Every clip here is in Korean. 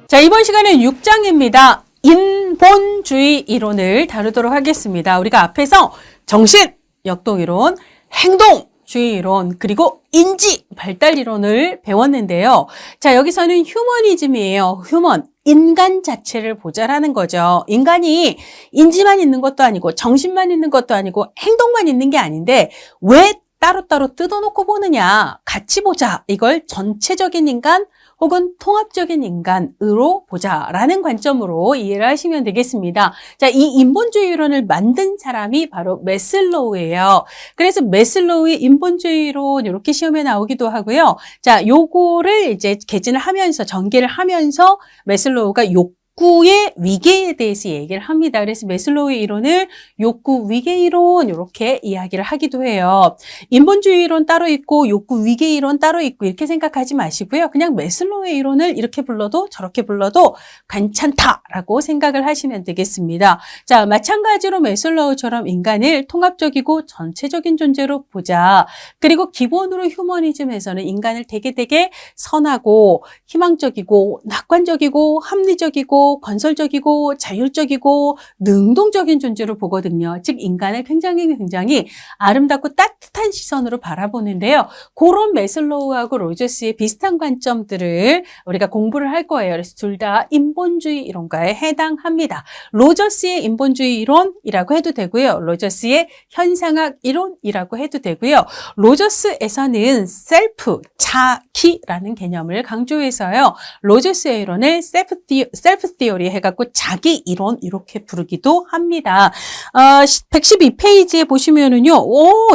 자, 이번 시간은 6장입니다. 인본주의 이론을 다루도록 하겠습니다. 우리가 앞에서 정신, 역동이론, 행동주의 이론, 그리고 인지, 발달 이론을 배웠는데요. 자, 여기서는 휴머니즘이에요. 휴먼, 인간 자체를 보자라는 거죠. 인간이 인지만 있는 것도 아니고 정신만 있는 것도 아니고 행동만 있는 게 아닌데 왜 따로따로 뜯어놓고 보느냐, 같이 보자. 이걸 전체적인 인간 혹은 통합적인 인간으로 보자라는 관점으로 이해를 하시면 되겠습니다. 자, 이 인본주의 이론을 만든 사람이 바로 매슬로우예요. 그래서 매슬로우의 인본주의 이론 이렇게 시험에 나오기도 하고요. 자, 요거를 이제 개진을 하면서 전개를 하면서 매슬로우가 욕구의 위계에 대해서 얘기를 합니다. 그래서 매슬로우의 이론을 욕구 위계 이론 이렇게 이야기를 하기도 해요. 인본주의 이론 따로 있고 욕구 위계 이론 따로 있고 이렇게 생각하지 마시고요. 그냥 매슬로우의 이론을 이렇게 불러도 저렇게 불러도 괜찮다라고 생각을 하시면 되겠습니다. 자, 마찬가지로 매슬로우처럼 인간을 통합적이고 전체적인 존재로 보자. 그리고 기본으로 휴머니즘에서는 인간을 되게 선하고 희망적이고 낙관적이고 합리적이고 건설적이고 자율적이고 능동적인 존재로 보거든요. 즉 인간을 굉장히 아름답고 따뜻한 시선으로 바라보는데요. 그런 매슬로우하고 로저스의 비슷한 관점들을 우리가 공부를 할 거예요. 그래서 둘 다 인본주의 이론가에 해당합니다. 로저스의 인본주의 이론이라고 해도 되고요. 로저스의 현상학 이론이라고 해도 되고요. 로저스에서는 셀프, 자기라는 개념을 강조해서요. 로저스의 이론을 셀프 티오리 해갖고 자기 이론 이렇게 부르기도 합니다. 112페이지에 보시면은요,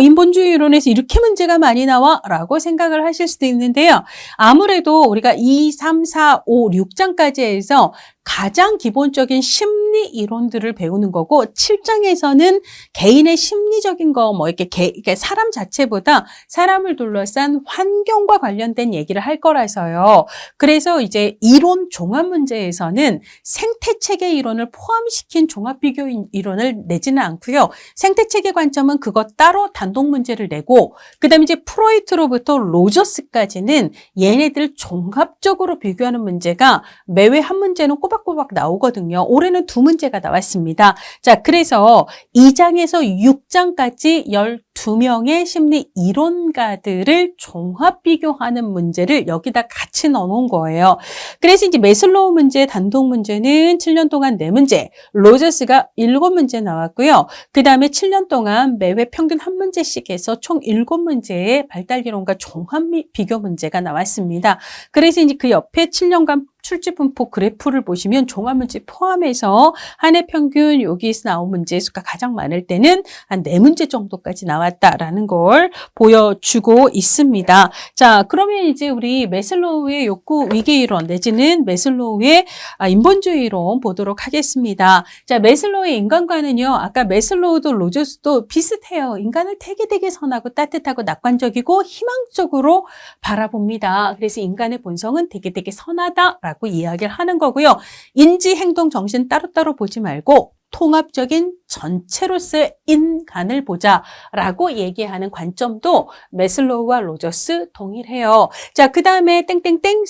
인본주의 이론에서 이렇게 문제가 많이 나와? 라고 생각을 하실 수도 있는데요. 아무래도 우리가 2, 3, 4, 5, 6장까지 해서 가장 기본적인 심리 이론들을 배우는 거고 7장에서는 개인의 심리적인 거 이렇게 사람 자체보다 사람을 둘러싼 환경과 관련된 얘기를 할 거라서요. 그래서 이제 이론 종합 문제에서는 생태체계 이론을 포함시킨 종합 비교 이론을 내지는 않고요. 생태체계 관점은 그것 따로 단독 문제를 내고 그다음에 이제 프로이트로부터 로저스까지는 얘네들 종합적으로 비교하는 문제가 매회 한 문제는 꼬박꼬박 나오거든요. 올해는 2문제가 나왔습니다. 자, 그래서 2장에서 6장까지 12명의 심리 이론가들을 종합 비교하는 문제를 여기다 같이 넣어놓은 거예요. 그래서 이제 매슬로우 문제 단독 문제는 7년 동안 4문제, 로저스가 7문제 나왔고요. 그 다음에 7년 동안 매회 평균 1문제씩 해서 총 7문제의 발달 이론과 종합 비교 문제가 나왔습니다. 그래서 이제 그 옆에 7년간 출제분포 그래프를 보시면 종합문제 포함해서 한 해 평균 여기서 나온 문제 수가 가장 많을 때는 한 4문제 정도까지 나왔다라는 걸 보여주고 있습니다. 자, 그러면 이제 우리 매슬로우의 욕구 위계 이론 내지는 매슬로우의 인본주의 이론 보도록 하겠습니다. 자, 매슬로우의 인간관은요, 아까 매슬로우도 로저스도 비슷해요. 인간을 되게 선하고 따뜻하고 낙관적이고 희망적으로 바라봅니다. 그래서 인간의 본성은 되게 선하다라고 이야기를 하는 거고요. 인지, 행동, 정신 따로따로 보지 말고 통합적인 전체로서의 인간을 보자라고 얘기하는 관점도 매슬로우와 로저스 동일해요. 자, 그 다음에 땡땡땡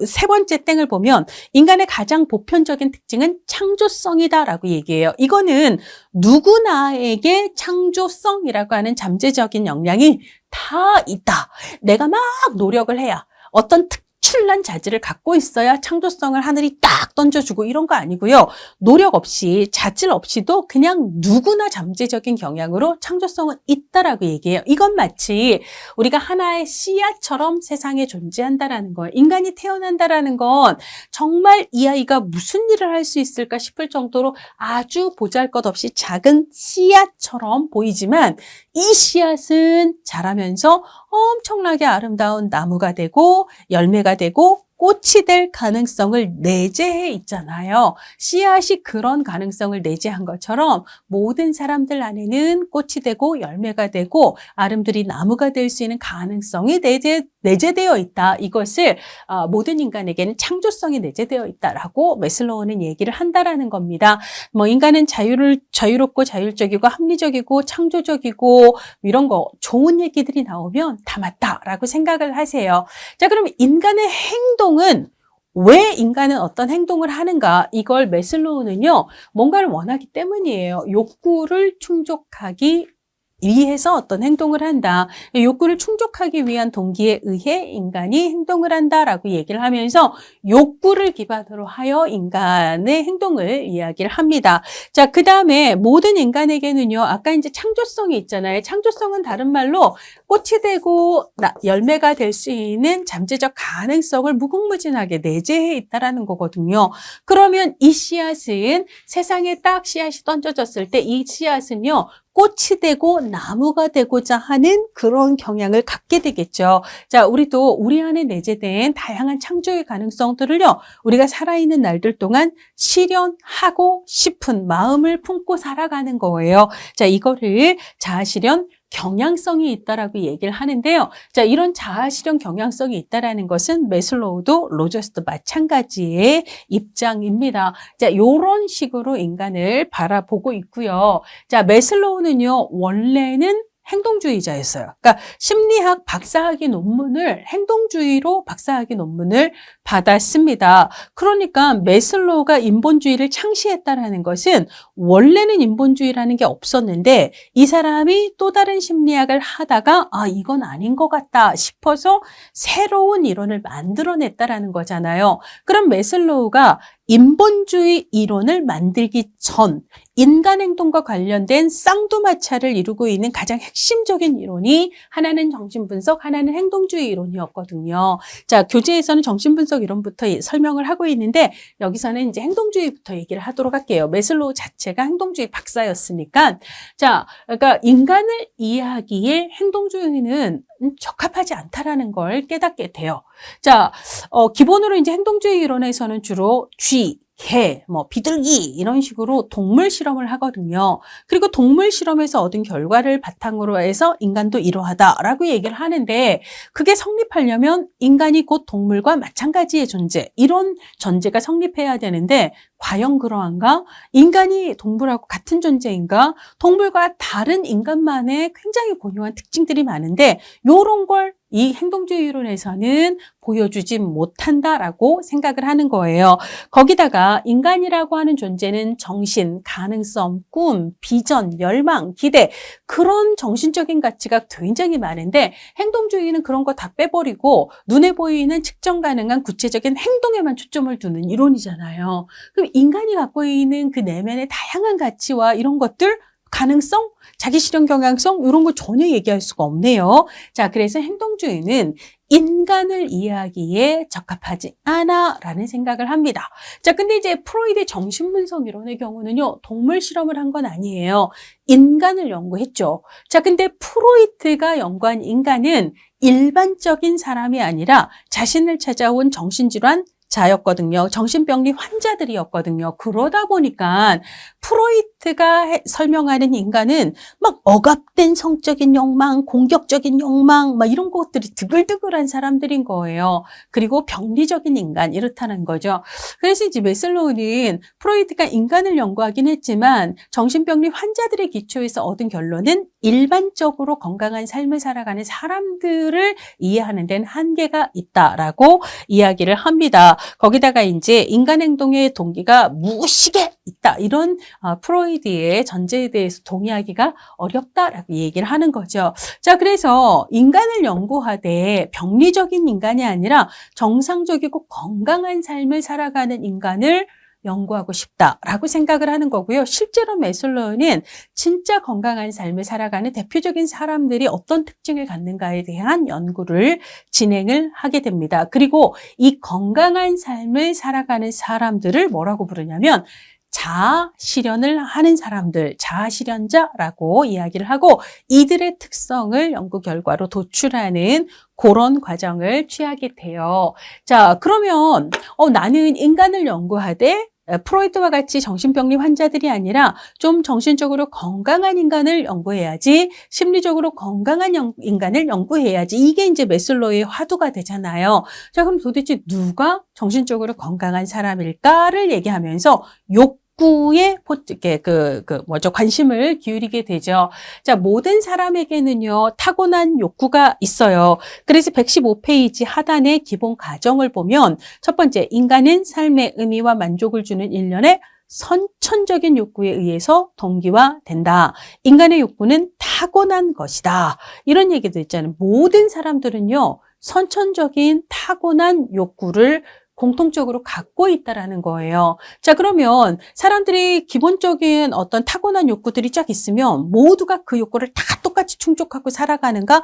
세 번째 땡을 보면 인간의 가장 보편적인 특징은 창조성이다라고 얘기해요. 이거는 누구나에게 창조성이라고 하는 잠재적인 역량이 다 있다. 내가 막 노력을 해야 어떤 특출난 자질을 갖고 있어야 창조성을 하늘이 딱 던져주고 이런 거 아니고요. 노력 없이 자질 없이도 그냥 누구나 잠재적인 경향으로 창조성은 있다라고 얘기해요. 이건 마치 우리가 하나의 씨앗처럼 세상에 존재한다라는 거예요. 인간이 태어난다라는 건 정말 이 아이가 무슨 일을 할 수 있을까 싶을 정도로 아주 보잘것없이 작은 씨앗처럼 보이지만 이 씨앗은 자라면서 엄청나게 아름다운 나무가 되고 열매가 되고 꽃이 될 가능성을 내재해 있잖아요. 씨앗이 그런 가능성을 내재한 것처럼 모든 사람들 안에는 꽃이 되고 열매가 되고 아름드리 나무가 될 수 있는 가능성이 내재되어 있다. 이것을 모든 인간에게는 창조성이 내재되어 있다라고 매슬로우는 얘기를 한다라는 겁니다. 인간은 자유롭고 자율적이고 합리적이고 창조적이고 이런 거 좋은 얘기들이 나오면 다 맞다라고 생각을 하세요. 자, 그럼 인간의 행동은 왜 인간은 어떤 행동을 하는가? 이걸 매슬로우는요, 뭔가를 원하기 때문이에요. 욕구를 충족하기 위해서 어떤 행동을 한다. 욕구를 충족하기 위한 동기에 의해 인간이 행동을 한다라고 얘기를 하면서 욕구를 기반으로 하여 인간의 행동을 이야기를 합니다. 자, 그 다음에 모든 인간에게는요, 아까 이제 창조성이 있잖아요. 창조성은 다른 말로 꽃이 되고 열매가 될 수 있는 잠재적 가능성을 무궁무진하게 내재해 있다라는 거거든요. 그러면 이 씨앗은 세상에 딱 씨앗이 던져졌을 때 이 씨앗은요, 꽃이 되고 나무가 되고자 하는 그런 경향을 갖게 되겠죠. 자, 우리도 우리 안에 내재된 다양한 창조의 가능성들을요, 우리가 살아있는 날들 동안 실현하고 싶은 마음을 품고 살아가는 거예요. 자, 이거를 자아실현 경향성이 있다라고 얘기를 하는데요. 자, 이런 자아실현 경향성이 있다라는 것은 매슬로우도 로저스도 마찬가지의 입장입니다. 자, 이런 식으로 인간을 바라보고 있고요. 자, 매슬로우는요, 원래는 행동주의자였어요. 그러니까 심리학 박사학위 논문을 행동주의로 박사학위 논문을 받았습니다. 그러니까 매슬로우가 인본주의를 창시했다라는 것은 원래는 인본주의라는 게 없었는데 이 사람이 또 다른 심리학을 하다가 이건 아닌 것 같다 싶어서 새로운 이론을 만들어냈다라는 거잖아요. 그럼 매슬로우가 인본주의 이론을 만들기 전 인간 행동과 관련된 쌍두마차를 이루고 있는 가장 핵심적인 이론이 하나는 정신분석, 하나는 행동주의 이론이었거든요. 자, 교재에서는 정신분석 이론부터 설명을 하고 있는데 여기서는 이제 행동주의부터 얘기를 하도록 할게요. 매슬로우 자체가 행동주의 박사였으니까. 자, 그러니까 인간을 이해하기에 행동주의는 적합하지 않다라는 걸 깨닫게 돼요. 자, 기본으로 이제 행동주의 이론에서는 주로 쥐, 개, 비둘기 이런 식으로 동물 실험을 하거든요. 그리고 동물 실험에서 얻은 결과를 바탕으로 해서 인간도 이러하다라고 얘기를 하는데 그게 성립하려면 인간이 곧 동물과 마찬가지의 존재, 이런 전제가 성립해야 되는데 과연 그러한가? 인간이 동물하고 같은 존재인가? 동물과 다른 인간만의 굉장히 고유한 특징들이 많은데 이런 걸 이 행동주의 이론에서는 보여주지 못한다라고 생각을 하는 거예요. 거기다가 인간이라고 하는 존재는 정신, 가능성, 꿈, 비전, 열망, 기대 그런 정신적인 가치가 굉장히 많은데 행동주의는 그런 거 다 빼버리고 눈에 보이는 측정 가능한 구체적인 행동에만 초점을 두는 이론이잖아요. 그럼 인간이 갖고 있는 그 내면의 다양한 가치와 이런 것들 가능성, 자기실현 경향성 이런 거 전혀 얘기할 수가 없네요. 자, 그래서 행동주의는 인간을 이해하기에 적합하지 않아라는 생각을 합니다. 자, 근데 이제 프로이드의 정신분석 이론의 경우는요, 동물 실험을 한 건 아니에요. 인간을 연구했죠. 자, 근데 프로이트가 연구한 인간은 일반적인 사람이 아니라 자신을 찾아온 정신질환 자였거든요. 정신병리 환자들이었거든요. 그러다 보니까 프로이트가 설명하는 인간은 막 억압된 성적인 욕망, 공격적인 욕망, 막 이런 것들이 드글드글한 사람들인 거예요. 그리고 병리적인 인간, 이렇다는 거죠. 그래서 이제 매슬로우는 프로이트가 인간을 연구하긴 했지만 정신병리 환자들의 기초에서 얻은 결론은 일반적으로 건강한 삶을 살아가는 사람들을 이해하는 데는 한계가 있다라고 이야기를 합니다. 거기다가 이제 인간 행동의 동기가 무의식에 있다. 이런 프로이드의 전제에 대해서 동의하기가 어렵다라고 얘기를 하는 거죠. 자, 그래서 인간을 연구하되 병리적인 인간이 아니라 정상적이고 건강한 삶을 살아가는 인간을 연구하고 싶다라고 생각을 하는 거고요. 실제로 매슬로우는 진짜 건강한 삶을 살아가는 대표적인 사람들이 어떤 특징을 갖는가에 대한 연구를 진행을 하게 됩니다. 그리고 이 건강한 삶을 살아가는 사람들을 뭐라고 부르냐면 자아 실현을 하는 사람들, 자아 실현자라고 이야기를 하고 이들의 특성을 연구 결과로 도출하는 그런 과정을 취하게 돼요. 자, 그러면 나는 인간을 연구하되 프로이트와 같이 정신병리 환자들이 아니라 좀 정신적으로 건강한 인간을 연구해야지, 심리적으로 건강한 인간을 연구해야지. 이게 이제 매슬로우의 화두가 되잖아요. 자, 그럼 도대체 누가 정신적으로 건강한 사람일까를 얘기하면서 욕구에 관심을 기울이게 되죠. 자, 모든 사람에게는요, 타고난 욕구가 있어요. 그래서 115페이지 하단의 기본 가정을 보면 첫 번째, 인간은 삶의 의미와 만족을 주는 일련의 선천적인 욕구에 의해서 동기화된다. 인간의 욕구는 타고난 것이다. 이런 얘기도 있잖아요. 모든 사람들은요, 선천적인 타고난 욕구를 공통적으로 갖고 있다라는 거예요. 자, 그러면 사람들이 기본적인 어떤 타고난 욕구들이 쫙 있으면 모두가 그 욕구를 다 똑같이 충족하고 살아가는가?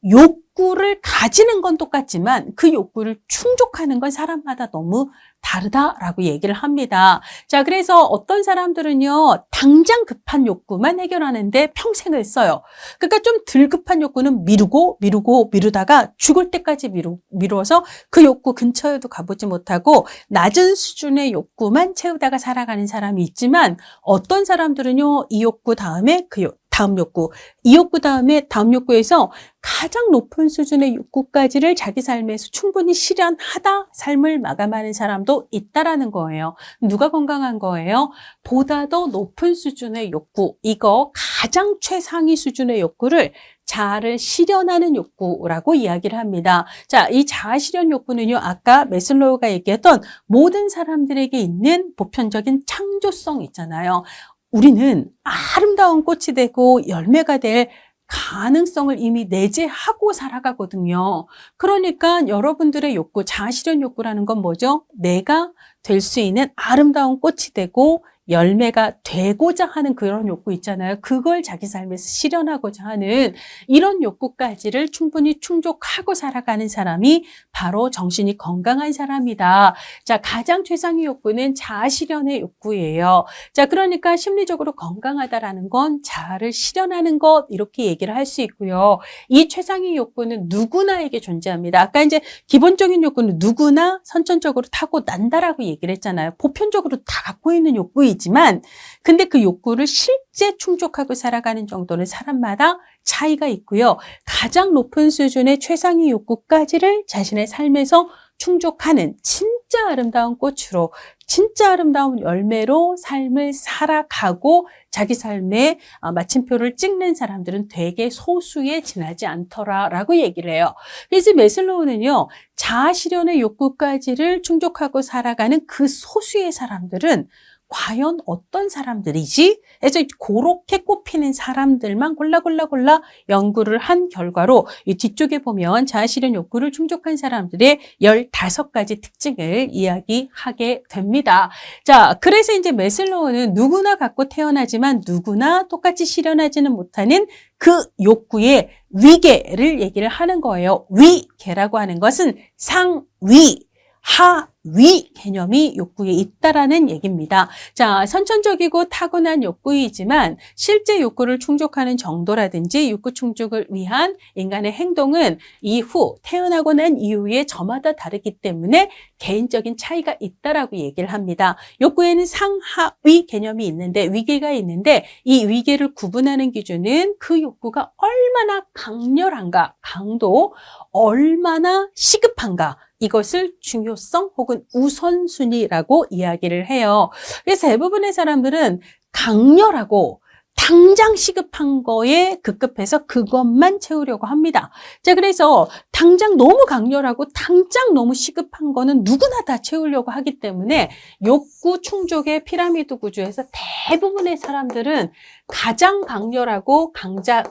욕구를 가지는 건 똑같지만 그 욕구를 충족하는 건 사람마다 너무 다르다라고 얘기를 합니다. 자, 그래서 어떤 사람들은요, 당장 급한 욕구만 해결하는데 평생을 써요. 그러니까 좀 덜 급한 욕구는 미루다가 죽을 때까지 미루어서 그 욕구 근처에도 가보지 못하고 낮은 수준의 욕구만 채우다가 살아가는 사람이 있지만 어떤 사람들은요, 이 욕구 다음에 다음 욕구, 이 욕구 다음에 다음 욕구에서 가장 높은 수준의 욕구까지를 자기 삶에서 충분히 실현하다 삶을 마감하는 사람도 있다라는 거예요. 누가 건강한 거예요? 보다 더 높은 수준의 욕구, 이거 가장 최상위 수준의 욕구를 자아를 실현하는 욕구라고 이야기를 합니다. 자, 이 자아 실현 욕구는요, 아까 매슬로우가 얘기했던 모든 사람들에게 있는 보편적인 창조성 있잖아요. 우리는 아름다운 꽃이 되고 열매가 될 가능성을 이미 내재하고 살아가거든요. 그러니까 여러분들의 욕구, 자아실현 욕구라는 건 뭐죠? 내가 될 수 있는 아름다운 꽃이 되고 열매가 되고자 하는 그런 욕구 있잖아요. 그걸 자기 삶에서 실현하고자 하는 이런 욕구까지를 충분히 충족하고 살아가는 사람이 바로 정신이 건강한 사람이다. 자, 가장 최상위 욕구는 자아 실현의 욕구예요. 자, 그러니까 심리적으로 건강하다라는 건 자아를 실현하는 것, 이렇게 얘기를 할 수 있고요. 이 최상위 욕구는 누구나에게 존재합니다. 아까 이제 기본적인 욕구는 누구나 선천적으로 타고난다라고 얘기를 했잖아요. 보편적으로 다 갖고 있는 욕구이지만 근데 그 욕구를 실제 충족하고 살아가는 정도는 사람마다 차이가 있고요. 가장 높은 수준의 최상위 욕구까지를 자신의 삶에서 충족하는 진짜 아름다운 꽃으로, 진짜 아름다운 열매로 삶을 살아가고 자기 삶의 마침표를 찍는 사람들은 되게 소수에 지나지 않더라라고 얘기를 해요. 그래서 매슬로우는요, 자아 실현의 욕구까지를 충족하고 살아가는 그 소수의 사람들은 과연 어떤 사람들이지? 그래서 그렇게 꼽히는 사람들만 골라 연구를 한 결과로 이 뒤쪽에 보면 자아실현 욕구를 충족한 사람들의 15가지 특징을 이야기하게 됩니다. 자, 그래서 이제 매슬로우는 누구나 갖고 태어나지만 누구나 똑같이 실현하지는 못하는 그 욕구의 위계를 얘기를 하는 거예요. 위계라고 하는 것은 상위, 하위 개념이 욕구에 있다라는 얘기입니다. 자, 선천적이고 타고난 욕구이지만 실제 욕구를 충족하는 정도라든지 욕구 충족을 위한 인간의 행동은 이후 태어나고 난 이후에 저마다 다르기 때문에 개인적인 차이가 있다라고 얘기를 합니다. 욕구에는 상하위 개념이 있는데 위계가 있는데 이 위계를 구분하는 기준은 그 욕구가 얼마나 강렬한가, 강도 얼마나 시급한가, 이것을 중요성 혹은 우선순위라고 이야기를 해요. 그래서 대부분의 사람들은 강렬하고 당장 시급한 거에 급급해서 그것만 채우려고 합니다. 자, 그래서 당장 너무 강렬하고 당장 너무 시급한 거는 누구나 다 채우려고 하기 때문에 욕구 충족의 피라미드 구조에서 대부분의 사람들은 가장 강렬하고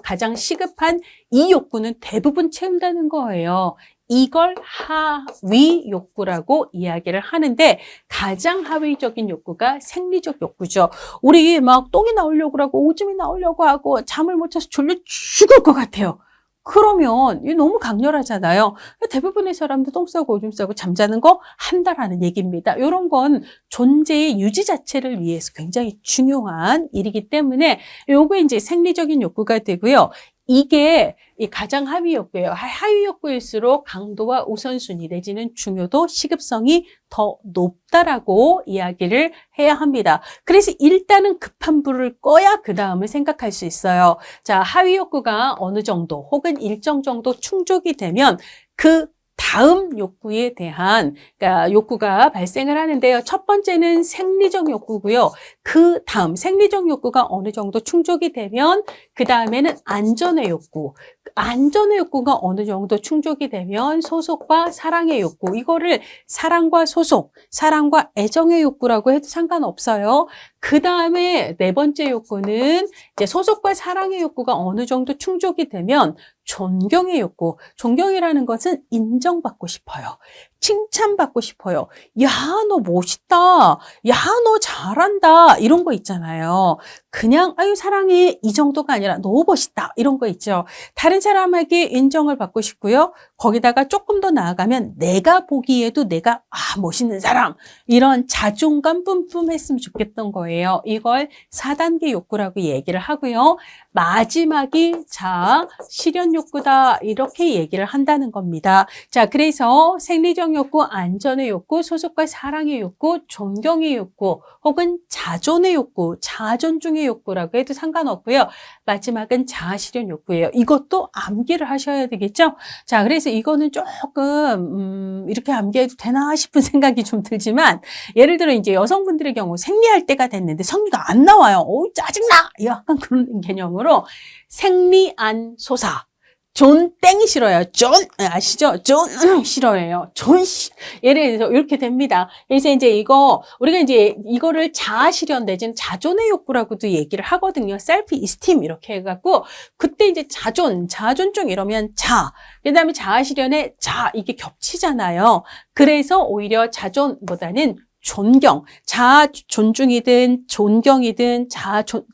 가장 시급한 이 욕구는 대부분 채운다는 거예요. 이걸 하위 욕구라고 이야기를 하는데 가장 하위적인 욕구가 생리적 욕구죠. 우리 막 똥이 나오려고 하고 오줌이 나오려고 하고 잠을 못 자서 졸려 죽을 것 같아요. 그러면 이게 너무 강렬하잖아요. 대부분의 사람도 똥 싸고 오줌 싸고 잠자는 거 한다라는 얘기입니다. 이런 건 존재의 유지 자체를 위해서 굉장히 중요한 일이기 때문에 요거 이제 생리적인 욕구가 되고요. 이게 가장 하위 욕구예요. 하위 욕구일수록 강도와 우선순위 내지는 중요도, 시급성이 더 높다라고 이야기를 해야 합니다. 그래서 일단은 급한 불을 꺼야 그 다음을 생각할 수 있어요. 자, 하위 욕구가 어느 정도 혹은 일정 정도 충족이 되면 그 다음 욕구에 대한 그러니까 욕구가 발생을 하는데요. 첫 번째는 생리적 욕구고요. 그 다음 생리적 욕구가 어느 정도 충족이 되면 그 다음에는 안전의 욕구. 안전의 욕구가 어느 정도 충족이 되면 소속과 사랑의 욕구. 이거를 사랑과 소속, 사랑과 애정의 욕구라고 해도 상관없어요. 그 다음에 네 번째 욕구는 이제 소속과 사랑의 욕구가 어느 정도 충족이 되면 존경의 욕구. 존경이라는 것은 인정받고 싶어요. 칭찬받고 싶어요. 야, 너 멋있다. 야, 너 잘한다. 이런 거 있잖아요. 그냥 아유 사랑해 이 정도가 아니라 너무 멋있다. 이런 거 있죠. 다른 사람에게 인정을 받고 싶고요. 거기다가 조금 더 나아가면 내가 보기에도 내가 멋있는 사람. 이런 자존감 뿜뿜했으면 좋겠던 거예요. 이걸 4단계 욕구라고 얘기를 하고요. 마지막이 자, 실현 욕구다. 이렇게 얘기를 한다는 겁니다. 자, 그래서 생리적 욕구, 안전의 욕구, 소속과 사랑의 욕구, 존경의 욕구, 혹은 자존의 욕구, 자존중의 욕구라고 해도 상관없고요. 마지막은 자아실현 욕구예요. 이것도 암기를 하셔야 되겠죠? 자, 그래서 이거는 조금 이렇게 암기해도 되나 싶은 생각이 좀 들지만 예를 들어 이제 여성분들의 경우 생리할 때가 됐는데 성리가 안 나와요. 짜증나! 약간 그런 개념으로 생리안 소사. 존 땡이 싫어요. 존 아시죠? 존 싫어해요. 예를 들어서 이렇게 됩니다. 그래서 이제 우리가 이제 이거를 자아 실현 내지는 자존의 욕구라고도 얘기를 하거든요. 셀프 이스팀 이렇게 해갖고 그때 이제 자존중 이러면 그다음에 자아 실현에 이게 겹치잖아요. 그래서 오히려 자존보다는 존경, 자아 존중이든 존경이든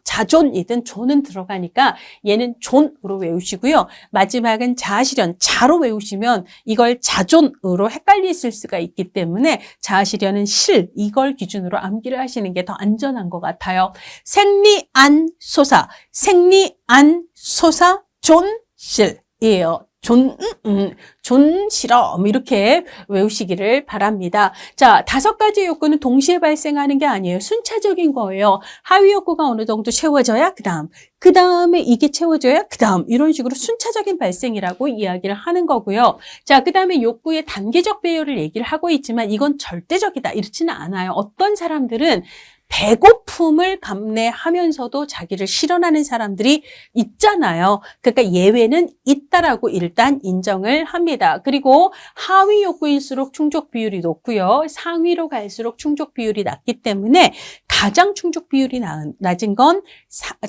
자존이든 존은 들어가니까 얘는 존으로 외우시고요. 마지막은 자아 실현, 자로 외우시면 이걸 자존으로 헷갈리실 수가 있기 때문에 자아 실현은 이걸 기준으로 암기를 하시는 게 더 안전한 것 같아요. 생리안 소사, 존실이에요. 존실험 이렇게 외우시기를 바랍니다. 자, 5가지 욕구는 동시에 발생하는 게 아니에요. 순차적인 거예요. 하위 욕구가 어느 정도 채워져야 그 다음에 이게 채워져야 이런 식으로 순차적인 발생이라고 이야기를 하는 거고요. 자, 그 다음에 욕구의 단계적 배열을 얘기를 하고 있지만 이건 절대적이다 이렇지는 않아요. 어떤 사람들은 배고픔을 감내하면서도 자기를 실현하는 사람들이 있잖아요. 그러니까 예외는 있다라고 일단 인정을 합니다. 그리고 하위 욕구일수록 충족 비율이 높고요. 상위로 갈수록 충족 비율이 낮기 때문에 가장 충족 비율이 낮은 건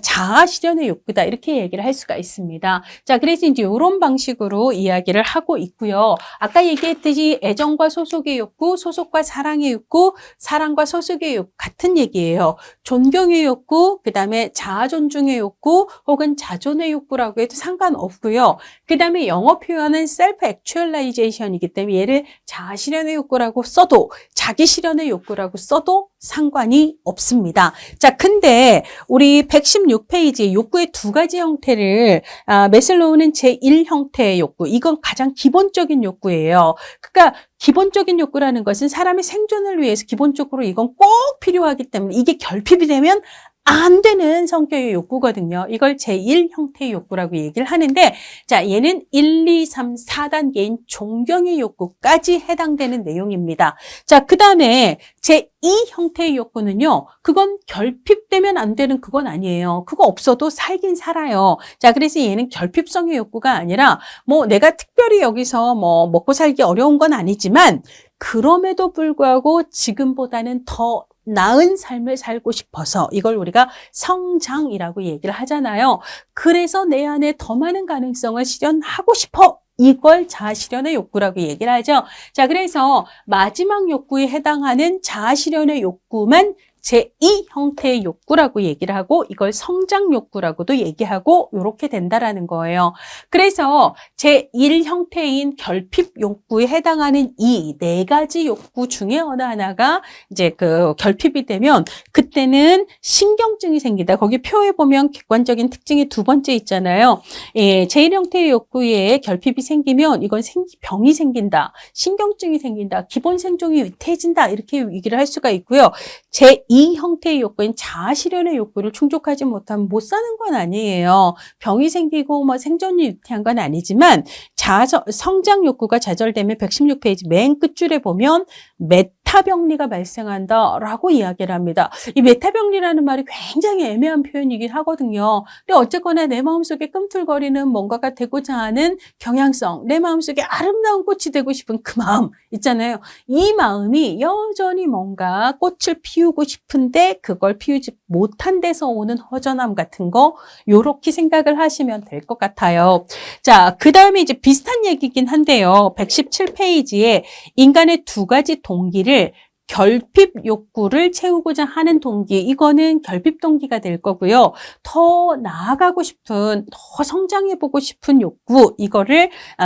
자아 실현의 욕구다. 이렇게 얘기를 할 수가 있습니다. 자, 그래서 이제 이런 방식으로 이야기를 하고 있고요. 아까 얘기했듯이 애정과 소속의 욕구, 소속과 사랑의 욕구, 사랑과 소속의 욕구 같은 얘기예요. 존경의 욕구, 그 다음에 자아 존중의 욕구, 혹은 자존의 욕구라고 해도 상관없고요. 그 다음에 영어 표현은 셀프 액츄얼라이제이션이기 때문에 얘를 자아 실현의 욕구라고 써도 자기 실현의 욕구라고 써도 상관이 없습니다. 자, 근데 우리 116페이지 욕구의 2가지 형태를 매슬로우는 제1 형태의 욕구, 이건 가장 기본적인 욕구예요. 그러니까 기본적인 욕구라는 것은 사람의 생존을 위해서 기본적으로 이건 꼭 필요하기 때문에 이게 결핍이 되면 안 되는 성격의 욕구거든요. 이걸 제1 형태의 욕구라고 얘기를 하는데, 자, 얘는 1, 2, 3, 4단계인 존경의 욕구까지 해당되는 내용입니다. 자, 그 다음에 제2 형태의 욕구는요, 그건 결핍되면 안 되는 그건 아니에요. 그거 없어도 살긴 살아요. 자, 그래서 얘는 결핍성의 욕구가 아니라, 내가 특별히 여기서 먹고 살기 어려운 건 아니지만, 그럼에도 불구하고 지금보다는 더 나은 삶을 살고 싶어서 이걸 우리가 성장이라고 얘기를 하잖아요. 그래서 내 안에 더 많은 가능성을 실현하고 싶어. 이걸 자아실현의 욕구라고 얘기를 하죠. 자, 그래서 마지막 욕구에 해당하는 자아실현의 욕구만 제2 형태의 욕구라고 얘기를 하고 이걸 성장 욕구라고도 얘기하고 이렇게 된다라는 거예요. 그래서 제1 형태인 결핍 욕구에 해당하는 이 4가지 욕구 중에 어느 하나가 이제 그 결핍이 되면 그때는 신경증이 생긴다. 거기 표에 보면 객관적인 특징이 2번째 있잖아요. 제1 형태의 욕구에 결핍이 생기면 이건 병이 생긴다. 신경증이 생긴다. 기본 생존이 위태해진다. 이렇게 얘기를 할 수가 있고요. 제2 이 형태의 욕구인 자아실현의 욕구를 충족하지 못하면 못 사는 건 아니에요. 병이 생기고 뭐 생존이 유태한 건 아니지만 성장 욕구가 좌절되면 116페이지 맨 끝줄에 보면 메타병리가 발생한다라고 이야기를 합니다. 이 메타병리라는 말이 굉장히 애매한 표현이긴 하거든요. 근데 어쨌거나 내 마음속에 꿈틀거리는 뭔가가 되고자 하는 경향성, 내 마음속에 아름다운 꽃이 되고 싶은 그 마음 있잖아요. 이 마음이 여전히 뭔가 꽃을 피우고 싶은데 그걸 피우지 못한 데서 오는 허전함 같은 거 요렇게 생각을 하시면 될 것 같아요. 자, 그 다음에 이제 비슷한 얘기긴 한데요. 117페이지에 인간의 두 가지 동기를 결핍 욕구를 채우고자 하는 동기, 이거는 결핍 동기가 될 거고요. 더 나아가고 싶은, 더 성장해보고 싶은 욕구,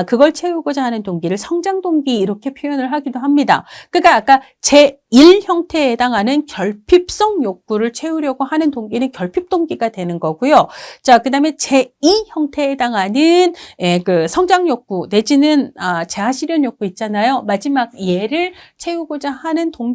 그걸 채우고자 하는 동기를 성장 동기 이렇게 표현을 하기도 합니다. 그러니까 아까 제1 형태에 해당하는 결핍성 욕구를 채우려고 하는 동기는 결핍 동기가 되는 거고요. 자, 그 다음에 제2 형태에 해당하는 그 성장 욕구 내지는 자아실현 욕구 있잖아요. 마지막 얘를 채우고자 하는 동기는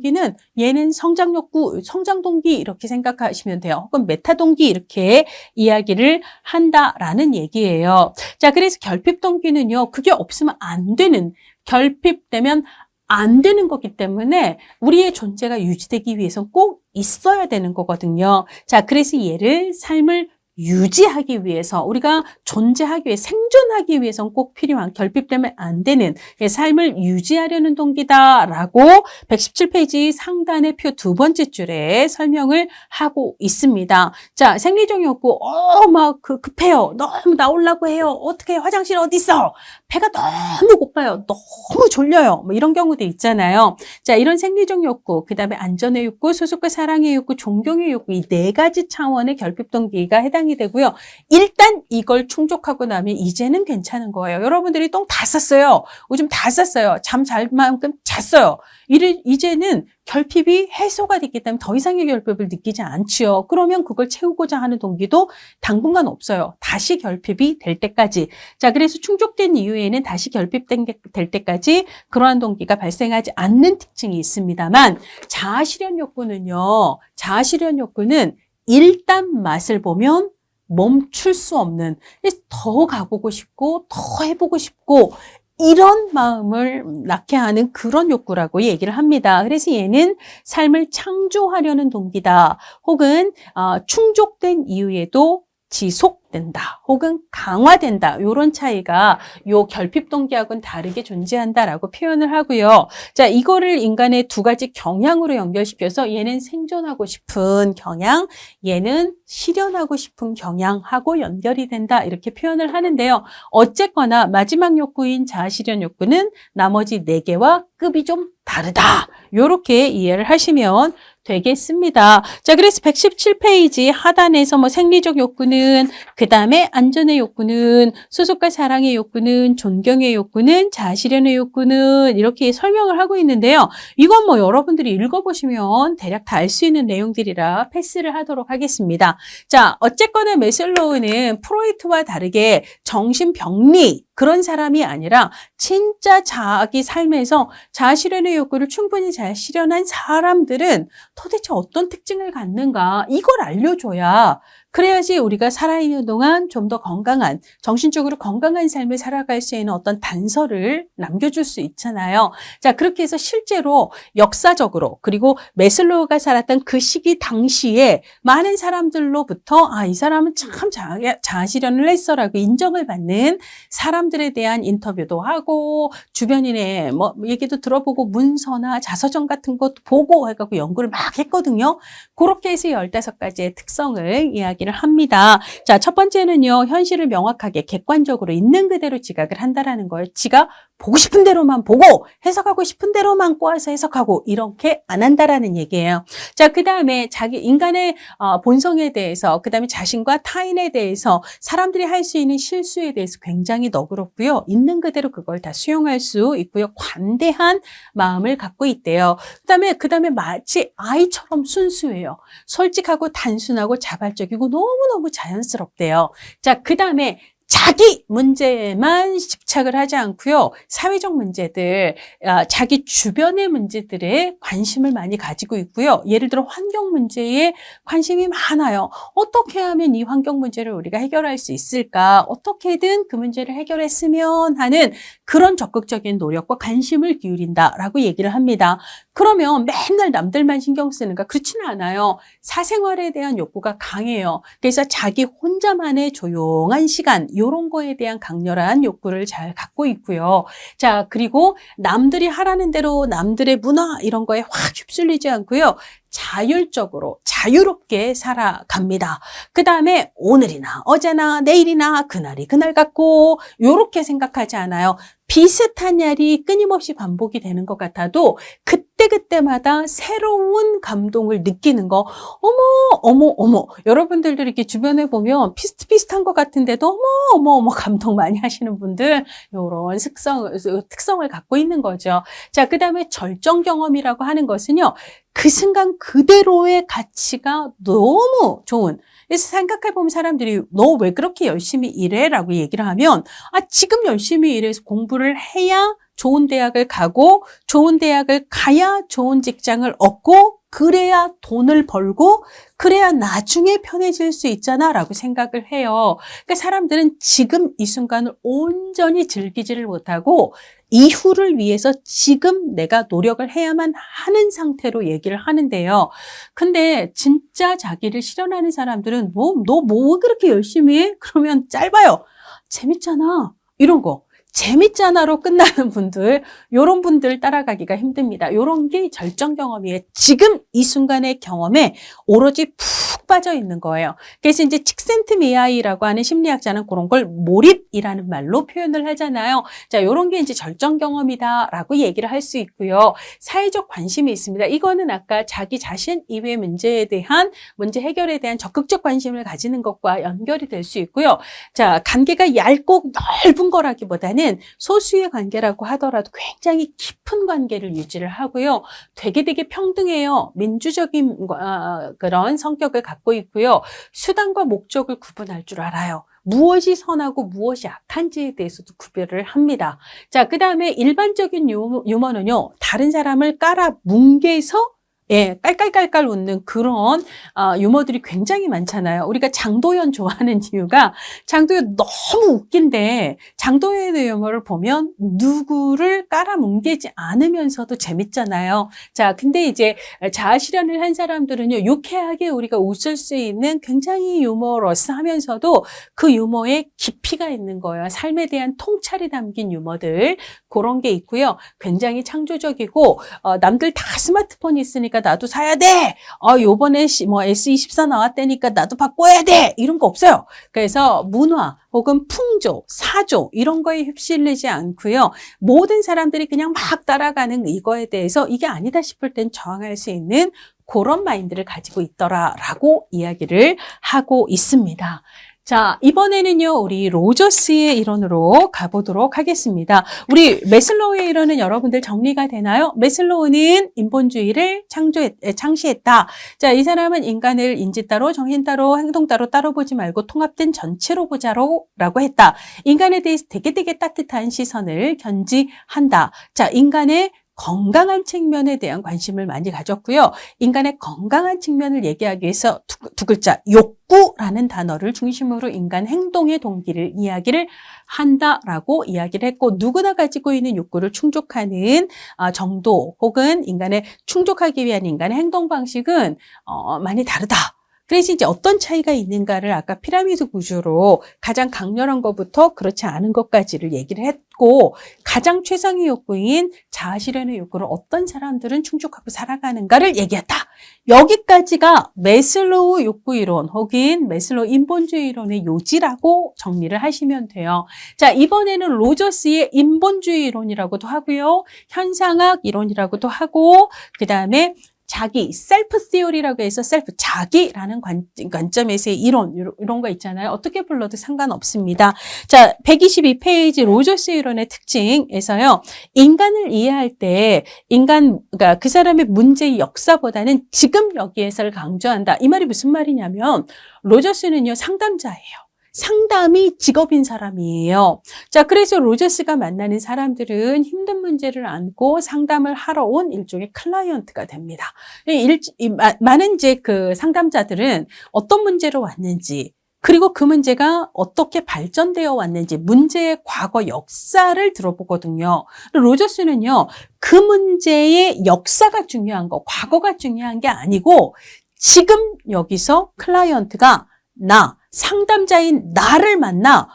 얘는 성장 욕구, 성장 동기 이렇게 생각하시면 돼요. 혹은 메타 동기 이렇게 이야기를 한다라는 얘기예요. 자, 그래서 결핍 동기는요, 그게 없으면 안 되는, 결핍되면 안 되는 거기 때문에 우리의 존재가 유지되기 위해서 꼭 있어야 되는 거거든요. 자, 그래서 얘를 삶을 유지하기 위해서, 우리가 존재하기 위해, 생존하기 위해서는 꼭 필요한, 결핍되면 안 되는 삶을 유지하려는 동기다라고 117페이지 상단의 표 두 번째 줄에 설명을 하고 있습니다. 자, 생리적 욕구, 급해요. 너무 나오려고 해요. 어떻게 화장실 어디 있어? 배가 너무 고파요. 너무 졸려요. 뭐 이런 경우도 있잖아요. 자, 이런 생리적 욕구, 그 다음에 안전의 욕구, 소속과 사랑의 욕구, 존경의 욕구, 이 네 가지 차원의 결핍 동기가 해당이 되고요. 일단 이걸 충족하고 나면 이제는 괜찮은 거예요. 여러분들이 똥 다 쌌어요. 오줌 다 쌌어요. 잠 잘 만큼 잤어요. 이제는 결핍이 해소가 됐기 때문에 더 이상의 결핍을 느끼지 않지요. 그러면 그걸 채우고자 하는 동기도 당분간 없어요. 다시 결핍이 될 때까지. 자, 그래서 충족된 이후에는 다시 결핍될 때까지 그러한 동기가 발생하지 않는 특징이 있습니다만, 자아실현 욕구는 일단 맛을 보면 멈출 수 없는, 더 가보고 싶고 더 해보고 싶고 이런 마음을 낳게 하는 그런 욕구라고 얘기를 합니다. 그래서 얘는 삶을 창조하려는 동기다. 혹은 충족된 이후에도 지속된다. 혹은 강화된다. 이런 차이가 요 결핍 동기하고는 다르게 존재한다라고 표현을 하고요. 자, 이거를 인간의 두 가지 경향으로 연결시켜서 얘는 생존하고 싶은 경향, 얘는 실현하고 싶은 경향하고 연결이 된다. 이렇게 표현을 하는데요. 어쨌거나 마지막 욕구인 자아실현 욕구는 나머지 네 개와 급이 좀 다르다. 이렇게 이해를 하시면 되겠습니다. 자, 그래서 117페이지 하단에서 뭐 생리적 욕구는, 그 다음에 안전의 욕구는, 소속과 사랑의 욕구는, 존경의 욕구는, 자아실현의 욕구는 이렇게 설명을 하고 있는데요. 이건 뭐 여러분들이 읽어보시면 대략 다 알 수 있는 내용들이라 패스를 하도록 하겠습니다. 자, 어쨌거나 매슬로우는 프로이트와 다르게 정신병리 그런 사람이 아니라 진짜 자기 삶에서 자아실현의 욕구를 충분히 잘 실현한 사람들은 도대체 어떤 특징을 갖는가, 이걸 알려줘야, 그래야지 우리가 살아있는 동안 좀 더 건강한, 정신적으로 건강한 삶을 살아갈 수 있는 어떤 단서를 남겨줄 수 있잖아요. 자, 그렇게 해서 실제로 역사적으로, 그리고 매슬로우가 살았던 그 시기 당시에 많은 사람들로부터 이 사람은 참 자아실현을 했어라고 인정을 받는 사람들에 대한 인터뷰도 하고 주변인의 뭐 얘기도 들어보고 문서나 자서전 같은 것도 보고 해갖고 연구를 막 했거든요. 그렇게 해서 15가지의 특성을 이야기를 합니다. 자, 첫 번째는요, 현실을 명확하게 객관적으로 있는 그대로 지각을 한다라는 거예요. 지가 보고 싶은 대로만 보고 해석하고 싶은 대로만 꼬아서 해석하고 이렇게 안 한다라는 얘기예요. 자, 그 다음에 인간의 본성에 대해서, 그 다음에 자신과 타인에 대해서, 사람들이 할 수 있는 실수에 대해서 굉장히 너그럽고요. 있는 그대로 그걸 다 수용할 수 있고요. 관대한 마음을 갖고 있대요. 그 다음에 마치 아이처럼 순수해요. 솔직하고 단순하고 자발적이고 너무너무 자연스럽대요. 자, 그 다음에 자기 문제에만 집착을 하지 않고요. 사회적 문제들, 자기 주변의 문제들에 관심을 많이 가지고 있고요. 예를 들어 환경 문제에 관심이 많아요. 어떻게 하면 이 환경 문제를 우리가 해결할 수 있을까? 어떻게든 그 문제를 해결했으면 하는 그런 적극적인 노력과 관심을 기울인다라고 얘기를 합니다. 그러면 맨날 남들만 신경 쓰는가? 그렇지는 않아요. 사생활에 대한 욕구가 강해요. 그래서 자기 혼자만의 조용한 시간, 이런 거에 대한 강렬한 욕구를 잘 갖고 있고요. 자, 그리고 남들이 하라는 대로 남들의 문화 이런 거에 확 휩쓸리지 않고요. 자율적으로 자유롭게 살아갑니다. 그 다음에 오늘이나 어제나 내일이나 그날이 그날 같고 이렇게 생각하지 않아요. 비슷한 날이 끊임없이 반복이 되는 것 같아도 그때그때마다 새로운 감동을 느끼는 거. 어머. 여러분들도 이렇게 주변에 보면 비슷비슷한 것 같은데도 어머 감동 많이 하시는 분들, 이런 특성을 갖고 있는 거죠. 자, 그 다음에 절정 경험이라고 하는 것은요. 그 순간 그대로의 가치가 너무 좋은. 그래서 생각해보면 사람들이 너 왜 그렇게 열심히 일해? 라고 얘기를 하면 지금 열심히 일해서 공부를 해야 좋은 대학을 가고 좋은 대학을 가야 좋은 직장을 얻고 그래야 돈을 벌고 그래야 나중에 편해질 수 있잖아 라고 생각을 해요. 그러니까 사람들은 지금 이 순간을 온전히 즐기지를 못하고 이후를 위해서 지금 내가 노력을 해야만 하는 상태로 얘기를 하는데요. 근데 진짜 자기를 실현하는 사람들은 너 뭐 그렇게 열심히 해? 그러면 짧아요. 재밌잖아. 이런 거. 재밌잖아로 끝나는 분들, 요런 분들 따라가기가 힘듭니다. 요런 게 절정 경험이에요. 지금 이 순간의 경험에 오로지 푹 빠져 있는 거예요. 그래서 이제 칙센트미아이라고 하는 심리학자는 그런 걸 몰입이라는 말로 표현을 하잖아요. 자, 요런 게 이제 절정 경험이다라고 얘기를 할 수 있고요. 사회적 관심이 있습니다. 이거는 아까 자기 자신 이외의 문제에 대한 문제 해결에 대한 적극적 관심을 가지는 것과 연결이 될 수 있고요. 자, 관계가 얇고 넓은 거라기보다는 소수의 관계라고 하더라도 굉장히 깊은 관계를 유지를 하고요. 되게 평등해요. 민주적인 그런 성격을 갖고 있고요. 수단과 목적을 구분할 줄 알아요. 무엇이 선하고 무엇이 악한지에 대해서도 구별을 합니다. 자, 그 다음에 일반적인 유머는요. 다른 사람을 깔아 뭉개서 깔깔깔깔 웃는 그런 유머들이 굉장히 많잖아요. 우리가 장도연 좋아하는 이유가 장도연 너무 웃긴데 장도연의 유머를 보면 누구를 깔아뭉개지 않으면서도 재밌잖아요. 자, 근데 이제 자아 실현을 한 사람들은요. 유쾌하게 우리가 웃을 수 있는 굉장히 유머러스하면서도 그 유머에 깊이가 있는 거예요. 삶에 대한 통찰이 담긴 유머들 그런 게 있고요. 굉장히 창조적이고 남들 다 스마트폰이 있으니까 나도 사야 돼. 요번에 S24 나왔다니까 나도 바꿔야 돼. 이런 거 없어요. 그래서 문화 혹은 풍조, 사조 이런 거에 휩쓸리지 않고요. 모든 사람들이 그냥 막 따라가는 이거에 대해서 이게 아니다 싶을 땐 저항할 수 있는 그런 마인드를 가지고 있더라라고 이야기를 하고 있습니다. 자, 이번에는요, 우리 로저스의 이론으로 가보도록 하겠습니다. 우리 매슬로우의 이론은 여러분들 정리가 되나요? 매슬로우는 인본주의를 창시했다. 자, 이 사람은 인간을 인지 따로, 정신 따로, 행동 따로 보지 말고 통합된 전체로 보자라고 했다. 인간에 대해서 되게 따뜻한 시선을 견지한다. 자, 인간의 건강한 측면에 대한 관심을 많이 가졌고요. 인간의 건강한 측면을 얘기하기 위해서 두 글자 욕구라는 단어를 중심으로 인간 행동의 동기를 이야기를 한다라고 이야기를 했고 누구나 가지고 있는 욕구를 충족하는 정도 혹은 인간의 충족하기 위한 인간의 행동 방식은 많이 다르다. 그래서 이제 어떤 차이가 있는가를 아까 피라미드 구조로 가장 강렬한 것부터 그렇지 않은 것까지를 얘기를 했고 가장 최상의 욕구인 자아 실현의 욕구를 어떤 사람들은 충족하고 살아가는가를 얘기했다. 여기까지가 매슬로우 욕구 이론 혹은 매슬로우 인본주의 이론의 요지라고 정리를 하시면 돼요. 자, 이번에는 로저스의 인본주의 이론이라고도 하고요. 현상학 이론이라고도 하고 그다음에 자기, 셀프 시오리라고 해서 셀프, 자기라는 관점에서의 이런 거 있잖아요. 어떻게 불러도 상관없습니다. 자, 122페이지 로저스 이론의 특징에서요. 인간을 이해할 때 그러니까 그 사람의 문제의 역사보다는 지금 여기에서를 강조한다. 이 말이 무슨 말이냐면 로저스는요, 상담자예요. 상담이 직업인 사람이에요. 자, 그래서 로저스가 만나는 사람들은 힘든 문제를 안고 상담을 하러 온 일종의 클라이언트가 됩니다. 많은 이제 그 상담자들은 어떤 문제로 왔는지, 그리고 그 문제가 어떻게 발전되어 왔는지, 문제의 과거 역사를 들어보거든요. 로저스는요, 그 문제의 역사가 중요한 거, 과거가 중요한 게 아니고, 지금 여기서 클라이언트가 상담자인 나를 만나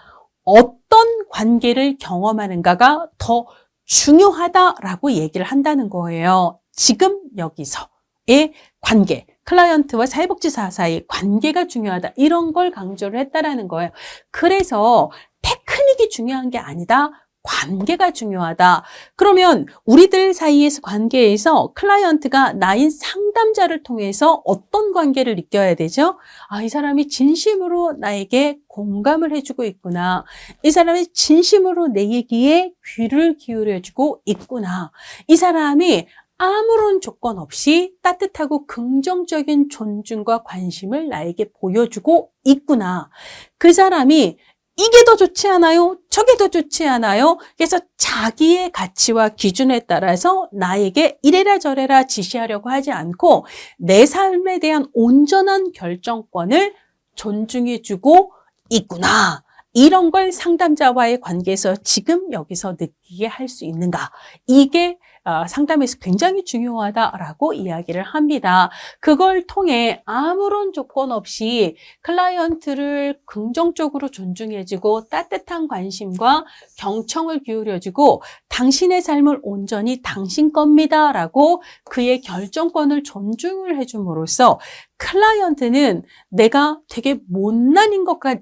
어떤 관계를 경험하는가가 더 중요하다라고 얘기를 한다는 거예요. 지금 여기서의 관계, 클라이언트와 사회복지사 사이의 관계가 중요하다. 이런 걸 강조를 했다라는 거예요. 그래서 테크닉이 중요한 게 아니다. 관계가 중요하다. 그러면 우리들 사이에서 관계에서 클라이언트가 나인 상담자를 통해서 어떤 관계를 느껴야 되죠? 아, 이 사람이 진심으로 나에게 공감을 해주고 있구나. 이 사람이 진심으로 내 얘기에 귀를 기울여주고 있구나. 이 사람이 아무런 조건 없이 따뜻하고 긍정적인 존중과 관심을 나에게 보여주고 있구나. 그 사람이 이게 더 좋지 않아요? 저게 더 좋지 않아요? 그래서 자기의 가치와 기준에 따라서 나에게 이래라 저래라 지시하려고 하지 않고 내 삶에 대한 온전한 결정권을 존중해주고 있구나. 이런 걸 상담자와의 관계에서 지금 여기서 느끼게 할 수 있는가? 이게 상담에서 굉장히 중요하다라고 이야기를 합니다. 그걸 통해 아무런 조건 없이 클라이언트를 긍정적으로 존중해주고 따뜻한 관심과 경청을 기울여주고 당신의 삶을 온전히 당신 겁니다라고 그의 결정권을 존중을 해줌으로써 클라이언트는 내가 되게 못난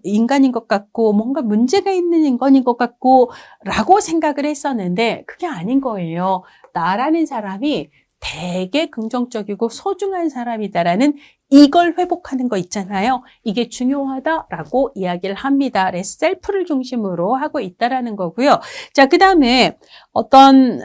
인간인 것 같고 뭔가 문제가 있는 인간인 것 같고 라고 생각을 했었는데 그게 아닌 거예요. 나라는 사람이 되게 긍정적이고 소중한 사람이다라는 이걸 회복하는 거 있잖아요. 이게 중요하다라고 이야기를 합니다. 그래서 셀프를 중심으로 하고 있다라는 거고요. 자, 그다음에 어떤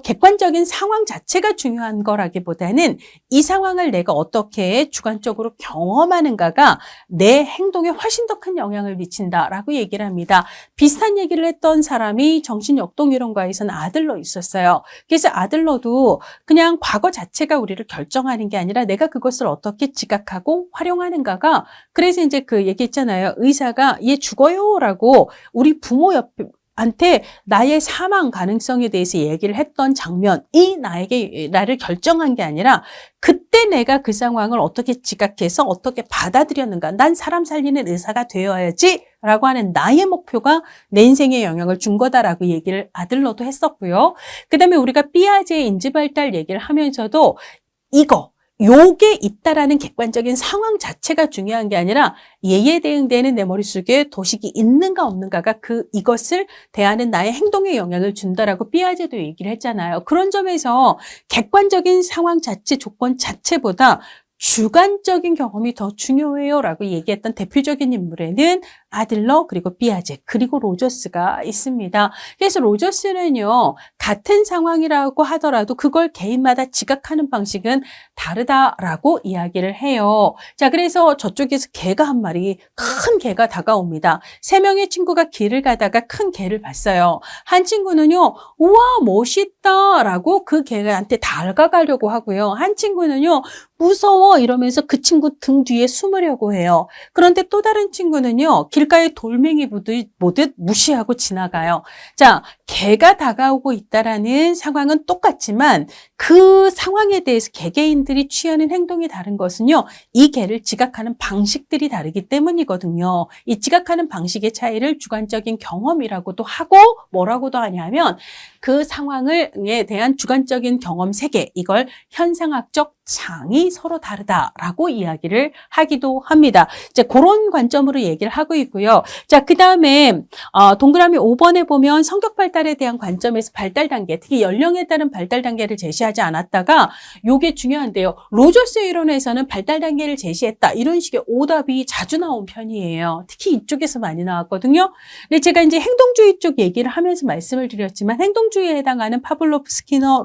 객관적인 상황 자체가 중요한 거라기보다는 이 상황을 내가 어떻게 주관적으로 경험하는가가 내 행동에 훨씬 더 큰 영향을 미친다라고 얘기를 합니다. 비슷한 얘기를 했던 사람이 정신역동이론가에서는 아들러 있었어요. 그래서 아들러도 그냥 과거 자체가 우리를 결정하는 게 아니라 내가 그것을 어떻게 지각하고 활용하는가가, 그래서 이제 그 얘기 있잖아요. 의사가 얘 죽어요라고 우리 부모 한테 나의 사망 가능성에 대해서 얘기를 했던 장면이 나를 결정한 게 아니라 그때 내가 그 상황을 어떻게 지각해서 어떻게 받아들였는가. 난 사람 살리는 의사가 되어야지 라고 하는 나의 목표가 내 인생에 영향을 준 거다라고 얘기를 아들러도 했었고요. 그 다음에 우리가 삐아제의 인지발달 얘기를 하면서도 요게 있다라는 객관적인 상황 자체가 중요한 게 아니라 예에 대응되는 내 머릿속에 도식이 있는가 없는가가 이것을 대하는 나의 행동에 영향을 준다라고 삐아제도 얘기를 했잖아요. 그런 점에서 객관적인 상황 자체, 조건 자체보다 주관적인 경험이 더 중요해요 라고 얘기했던 대표적인 인물에는 아들러, 그리고 삐아제, 그리고 로저스가 있습니다. 그래서 로저스는요, 같은 상황이라고 하더라도 그걸 개인마다 지각하는 방식은 다르다라고 이야기를 해요. 자, 그래서 저쪽에서 개가 한 마리, 큰 개가 다가옵니다. 3명의 친구가 길을 가다가 큰 개를 봤어요. 한 친구는요, 우와, 멋있다 라고 그 개한테 다가가려고 하고요. 한 친구는요, 무서워 이러면서 그 친구 등 뒤에 숨으려고 해요. 그런데 또 다른 친구는요, 길가에 돌멩이 보듯 무시하고 지나가요. 자, 개가 다가오고 있다라는 상황은 똑같지만 그 상황에 대해서 개개인들이 취하는 행동이 다른 것은요, 이 개를 지각하는 방식들이 다르기 때문이거든요. 이 지각하는 방식의 차이를 주관적인 경험이라고도 하고 뭐라고도 하냐면 그 상황에 대한 주관적인 경험 세계, 이걸 현상학적 장이 서로 다르다라고 이야기를 하기도 합니다. 이제 그런 관점으로 얘기를 하고 있고요. 자, 그 다음에 동그라미 5번에 보면 성격 발달에 대한 관점에서 발달 단계, 특히 연령에 따른 발달 단계를 제시하지 않았다가 요게 중요한데요. 로저스 이론에서는 발달 단계를 제시했다. 이런 식의 오답이 자주 나온 편이에요. 특히 이쪽에서 많이 나왔거든요. 근데 제가 이제 행동주의 쪽 얘기를 하면서 말씀을 드렸지만 행동주의 인본주의에 해당하는 파블로프, 스키너,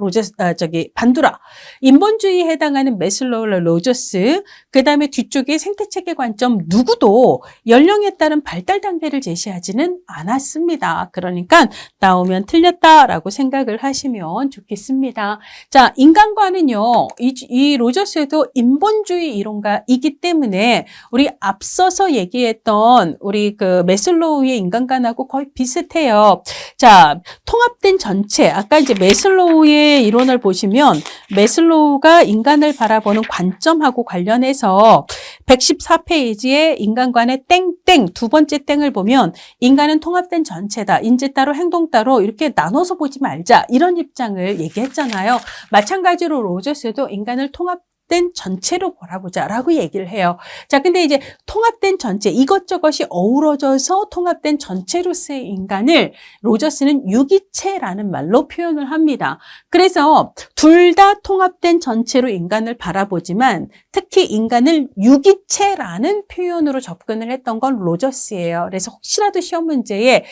반두라, 인본주의에 해당하는 매슬로우, 로저스, 그 다음에 뒤쪽에 생태체계 관점 누구도 연령에 따른 발달 단계를 제시하지는 않았습니다. 그러니까 나오면 틀렸다라고 생각을 하시면 좋겠습니다. 자, 인간과는요, 이 로저스도 인본주의 이론가이기 때문에 우리 앞서서 얘기했던 우리 그 매슬로우의 인간관하고 거의 비슷해요. 자, 통합된 전체, 아까 이제 매슬로우의 이론을 보시면 매슬로우가 인간을 바라보는 관점하고 관련해서 114페이지에 인간관의 땡땡 두 번째 땡을 보면 인간은 통합된 전체다. 인지 따로 행동 따로 이렇게 나눠서 보지 말자. 이런 입장을 얘기했잖아요. 마찬가지로 로저스도 인간을 통합된 전체로 바라보자라고 얘기를 해요. 자, 근데 이제 통합된 전체, 이것저것이 어우러져서 통합된 전체로서의 인간을 로저스는 유기체라는 말로 표현을 합니다. 그래서 둘 다 통합된 전체로 인간을 바라보지만 특히 인간을 유기체라는 표현으로 접근을 했던 건 로저스예요. 그래서 혹시라도 시험 문제에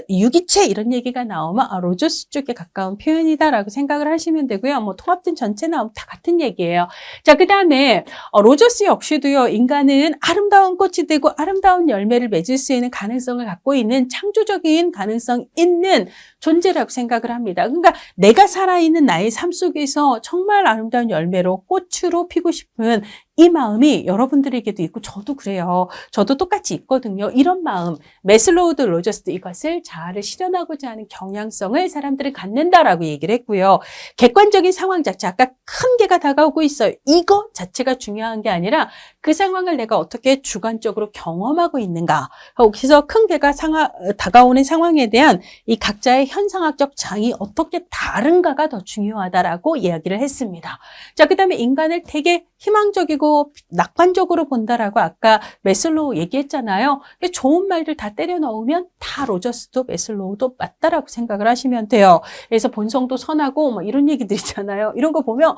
유기체 이런 얘기가 나오면 로저스 쪽에 가까운 표현이다라고 생각을 하시면 되고요. 뭐 통합된 전체 나오면 다 같은 얘기예요. 자, 그 다음에 로저스 역시도요. 인간은 아름다운 꽃이 되고 아름다운 열매를 맺을 수 있는 가능성을 갖고 있는 창조적인 가능성 있는 존재라고 생각을 합니다. 그러니까 내가 살아있는 나의 삶 속에서 정말 아름다운 열매로 꽃으로 피고 싶은 이 마음이 여러분들에게도 있고 저도 그래요. 저도 똑같이 있거든요. 이런 마음, 매슬로우도 로저스도 이것을 자아를 실현하고자 하는 경향성을 사람들은 갖는다라고 얘기를 했고요. 객관적인 상황 자체, 아까 큰 개가 다가오고 있어요. 이거 자체가 중요한 게 아니라 그 상황을 내가 어떻게 주관적으로 경험하고 있는가. 그래서 큰 개가 다가오는 상황에 대한 이 각자의 현상학적 장이 어떻게 다른가가 더 중요하다라고 이야기를 했습니다. 자, 그 다음에 인간을 되게 희망적이고 낙관적으로 본다라고 아까 매슬로우 얘기했잖아요. 좋은 말들 다 때려 넣으면 다 로저스도 매슬로우도 맞다라고 생각을 하시면 돼요. 그래서 본성도 선하고 뭐 이런 얘기들 있잖아요. 이런 거 보면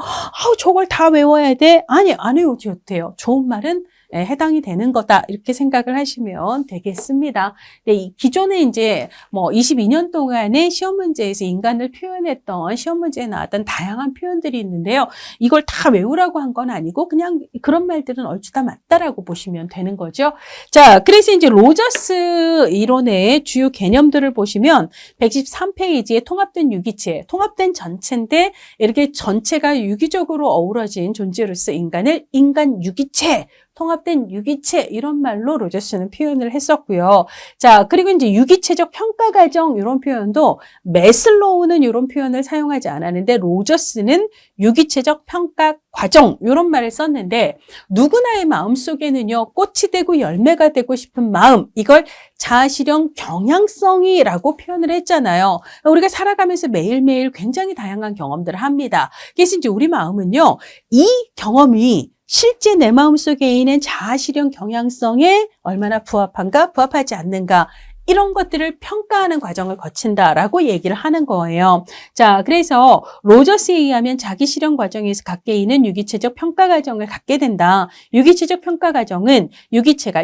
저걸 다 외워야 돼? 아니, 안 외워도 돼요. 좋은 말은 해당이 되는 거다. 이렇게 생각을 하시면 되겠습니다. 네, 이 기존에 이제 뭐 22년 동안의 시험 문제에서 인간을 표현했던 시험 문제에 나왔던 다양한 표현들이 있는데요. 이걸 다 외우라고 한 건 아니고 그냥 그런 말들은 얼추 다 맞다라고 보시면 되는 거죠. 자, 그래서 이제 로저스 이론의 주요 개념들을 보시면 113페이지에 통합된 유기체, 통합된 전체인데 이렇게 전체가 유기적으로 어우러진 존재로서 인간을 인간 유기체, 통합된 유기체 이런 말로 로저스는 표현을 했었고요. 자, 그리고 이제 유기체적 평가 과정 이런 표현도 매슬로우는 이런 표현을 사용하지 않았는데 로저스는 유기체적 평가 과정 이런 말을 썼는데 누구나의 마음속에는요. 꽃이 되고 열매가 되고 싶은 마음 이걸 자아실현 경향성이라고 표현을 했잖아요. 우리가 살아가면서 매일매일 굉장히 다양한 경험들을 합니다. 그래서 이제 우리 마음은요. 이 경험이 실제 내 마음속에 있는 자아실현 경향성에 얼마나 부합한가, 부합하지 않는가 이런 것들을 평가하는 과정을 거친다라고 얘기를 하는 거예요. 자, 그래서 로저스에 의하면 자기 실현 과정에서 갖게 있는 유기체적 평가 과정을 갖게 된다. 유기체적 평가 과정은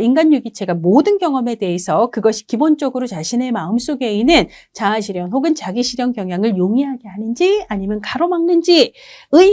인간 유기체가 모든 경험에 대해서 그것이 기본적으로 자신의 마음속에 있는 자아 실현 혹은 자기 실현 경향을 용이하게 하는지 아니면 가로막는지의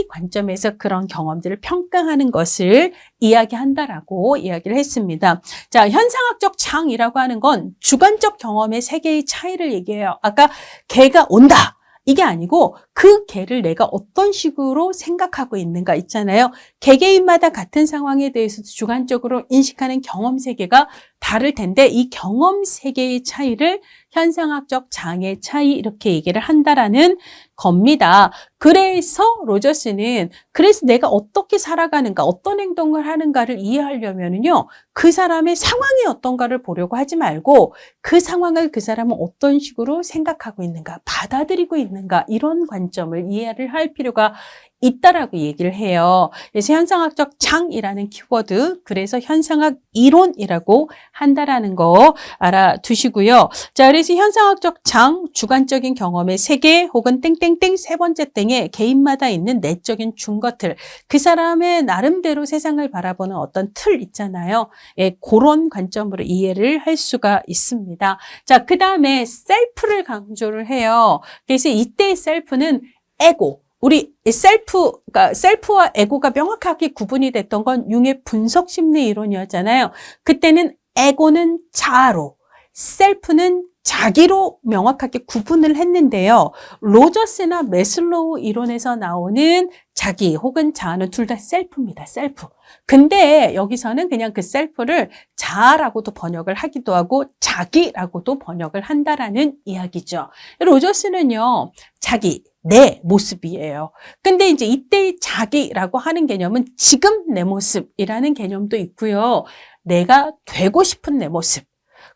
관점에서 그런 경험들을 평가하는 것을 이야기한다라고 이야기를 했습니다. 자, 현상학적 장이라고 하는 건 주관적 경험의 세계의 차이를 얘기해요. 아까 개가 온다. 이게 아니고 그 개를 내가 어떤 식으로 생각하고 있는가 있잖아요. 개개인마다 같은 상황에 대해서 주관적으로 인식하는 경험 세계가 다를 텐데 이 경험 세계의 차이를 현상학적 장의 차이 이렇게 얘기를 한다라는 겁니다. 그래서 로저스는 그래서 내가 어떻게 살아가는가 어떤 행동을 하는가를 이해하려면은요. 그 사람의 상황이 어떤가를 보려고 하지 말고 그 상황을 그 사람은 어떤 식으로 생각하고 있는가 받아들이고 있는가 이런 관점을 이해를 할 필요가 있다라고 얘기를 해요. 그래서 현상학적 장이라는 키워드, 그래서 현상학 이론이라고 한다라는 거 알아두시고요. 자, 그래서 현상학적 장, 주관적인 경험의 세계 혹은 땡땡땡 세 번째 땡에 개인마다 있는 내적인 중거틀, 그 사람의 나름대로 세상을 바라보는 어떤 틀 있잖아요. 예, 그런 관점으로 이해를 할 수가 있습니다. 자, 그 다음에 셀프를 강조를 해요. 그래서 이때의 셀프는 에고, 우리 그러니까 셀프와 에고가 명확하게 구분이 됐던 건 융의 분석 심리 이론이었잖아요. 그때는 에고는 자아로, 셀프는 자기로 명확하게 구분을 했는데요. 로저스나 매슬로우 이론에서 나오는 자기 혹은 자아는 둘 다 셀프입니다. 셀프. 근데 여기서는 그냥 그 셀프를 자아라고도 번역을 하기도 하고 자기라고도 번역을 한다라는 이야기죠. 로저스는요, 자기, 내 모습이에요. 근데 이제 이때의 자기라고 하는 개념은 지금 내 모습이라는 개념도 있고요. 내가 되고 싶은 내 모습.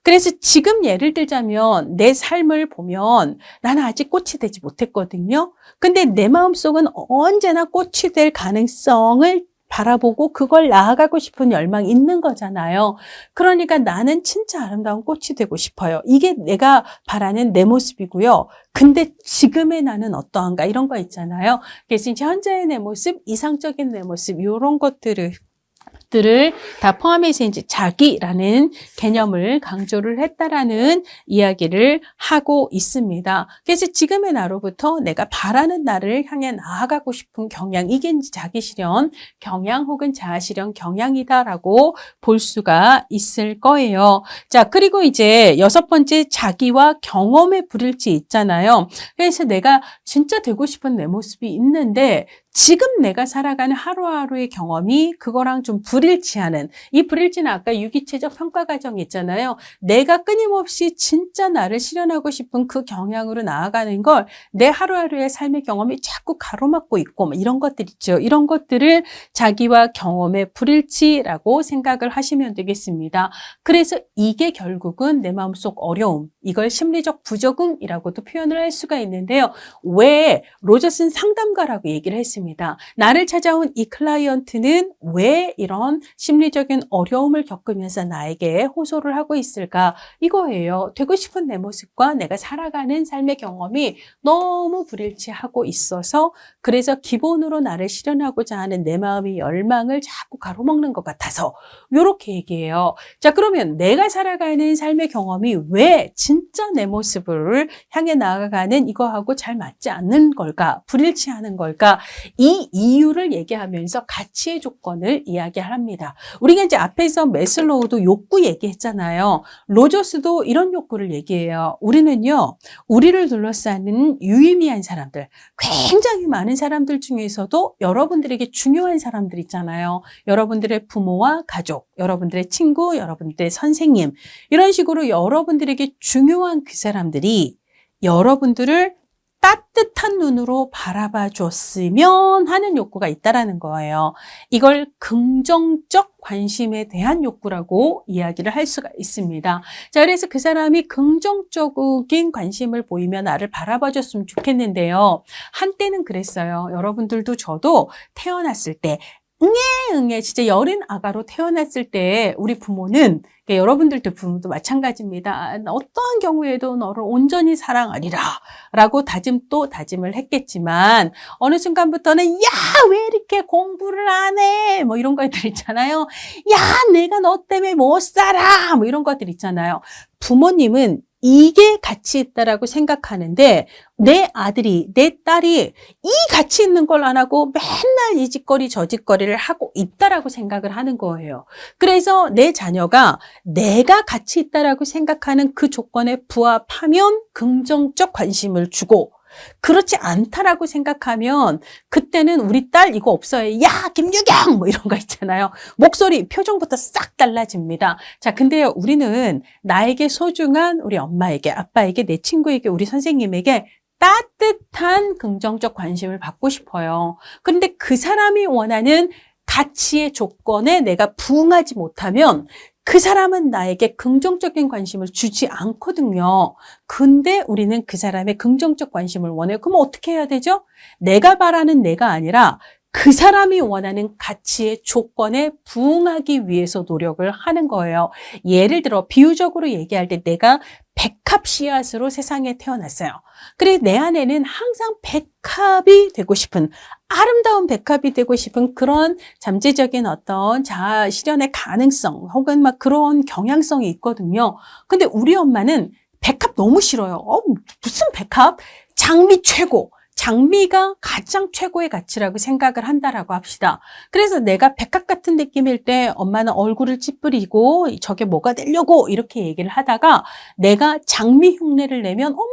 그래서 지금 예를 들자면 내 삶을 보면 나는 아직 꽃이 되지 못했거든요. 근데 내 마음속은 언제나 꽃이 될 가능성을 바라보고 그걸 나아가고 싶은 열망이 있는 거잖아요. 그러니까 나는 진짜 아름다운 꽃이 되고 싶어요. 이게 내가 바라는 내 모습이고요. 근데 지금의 나는 어떠한가 이런 거 있잖아요. 그래서 이제 현재의 내 모습, 이상적인 내 모습 이런 것들을 다 포함해서 이제 자기라는 개념을 강조를 했다라는 이야기를 하고 있습니다. 그래서 지금의 나로부터 내가 바라는 나를 향해 나아가고 싶은 경향, 이게 이제 자기 실현 경향 혹은 자아 실현 경향이다라고 볼 수가 있을 거예요. 자, 그리고 이제 6번째 자기와 경험의 불일치 있잖아요. 그래서 내가 진짜 되고 싶은 내 모습이 있는데 지금 내가 살아가는 하루하루의 경험이 그거랑 좀 불일치하는, 이 불일치는 아까 유기체적 평가 과정이 있잖아요. 내가 끊임없이 진짜 나를 실현하고 싶은 그 경향으로 나아가는 걸 내 하루하루의 삶의 경험이 자꾸 가로막고 있고 뭐 이런 것들 있죠. 이런 것들을 자기와 경험의 불일치라고 생각을 하시면 되겠습니다. 그래서 이게 결국은 내 마음속 어려움, 이걸 심리적 부적응이라고도 표현을 할 수가 있는데요. 왜 로저스는 상담가라고 얘기를 했습니다. 나를 찾아온 이 클라이언트는 왜 이런 심리적인 어려움을 겪으면서 나에게 호소를 하고 있을까? 이거예요. 되고 싶은 내 모습과 내가 살아가는 삶의 경험이 너무 불일치하고 있어서 그래서 기본으로 나를 실현하고자 하는 내 마음의 열망을 자꾸 가로막는 것 같아서 이렇게 얘기해요. 자, 그러면 내가 살아가는 삶의 경험이 왜 진짜 내 모습을 향해 나아가는 이거하고 잘 맞지 않는 걸까? 불일치하는 걸까? 이 이유를 얘기하면서 가치의 조건을 이야기합니다. 우리가 이제 앞에서 매슬로우도 욕구 얘기했잖아요. 로저스도 이런 욕구를 얘기해요. 우리는요, 우리를 둘러싸는 유의미한 사람들, 굉장히 많은 사람들 중에서도 여러분들에게 중요한 사람들 있잖아요. 여러분들의 부모와 가족, 여러분들의 친구, 여러분들의 선생님, 이런 식으로 여러분들에게 중요한 그 사람들이 여러분들을 따뜻한 눈으로 바라봐 줬으면 하는 욕구가 있다라는 거예요. 이걸 긍정적 관심에 대한 욕구라고 이야기를 할 수가 있습니다. 자, 그래서 그 사람이 긍정적인 관심을 보이며 나를 바라봐 줬으면 좋겠는데요. 한때는 그랬어요. 여러분들도 저도 태어났을 때 응애 진짜 여린 아가로 태어났을 때 우리 부모는 여러분들도 부모도 마찬가지입니다. 어떠한 경우에도 너를 온전히 사랑하리라 라고 다짐을 했겠지만 어느 순간부터는 야, 왜 이렇게 공부를 안 해? 뭐 이런 것들 있잖아요. 야, 내가 너 때문에 못 살아. 뭐 이런 것들 있잖아요. 부모님은 이게 가치 있다라고 생각하는데 내 아들이, 내 딸이 이 가치 있는 걸 안 하고 맨날 이 짓거리 저 짓거리를 하고 있다라고 생각을 하는 거예요. 그래서 내 자녀가 내가 가치 있다라고 생각하는 그 조건에 부합하면 긍정적 관심을 주고 그렇지 않다라고 생각하면 그때는 우리 딸 이거 없어요. 야, 김유경! 뭐 이런 거 있잖아요. 목소리, 표정부터 싹 달라집니다. 자, 근데요, 우리는 나에게 소중한 우리 엄마에게, 아빠에게, 내 친구에게, 우리 선생님에게 따뜻한 긍정적 관심을 받고 싶어요. 그런데 그 사람이 원하는 가치의 조건에 내가 부응하지 못하면 그 사람은 나에게 긍정적인 관심을 주지 않거든요. 근데 우리는 그 사람의 긍정적 관심을 원해요. 그럼 어떻게 해야 되죠? 내가 바라는 내가 아니라 그 사람이 원하는 가치의 조건에 부응하기 위해서 노력을 하는 거예요. 예를 들어 비유적으로 얘기할 때 내가 백합 씨앗으로 세상에 태어났어요. 그래 내 안에는 항상 백합이 되고 싶은, 아름다운 백합이 되고 싶은 그런 잠재적인 어떤 자아 실현의 가능성 혹은 막 그런 경향성이 있거든요. 근데 우리 엄마는 백합 너무 싫어요. 무슨 백합? 장미 최고. 장미가 가장 최고의 가치라고 생각을 한다라고 합시다. 그래서 내가 백합 같은 느낌일 때 엄마는 얼굴을 찌푸리고 저게 뭐가 되려고 이렇게 얘기를 하다가 내가 장미 흉내를 내면 어머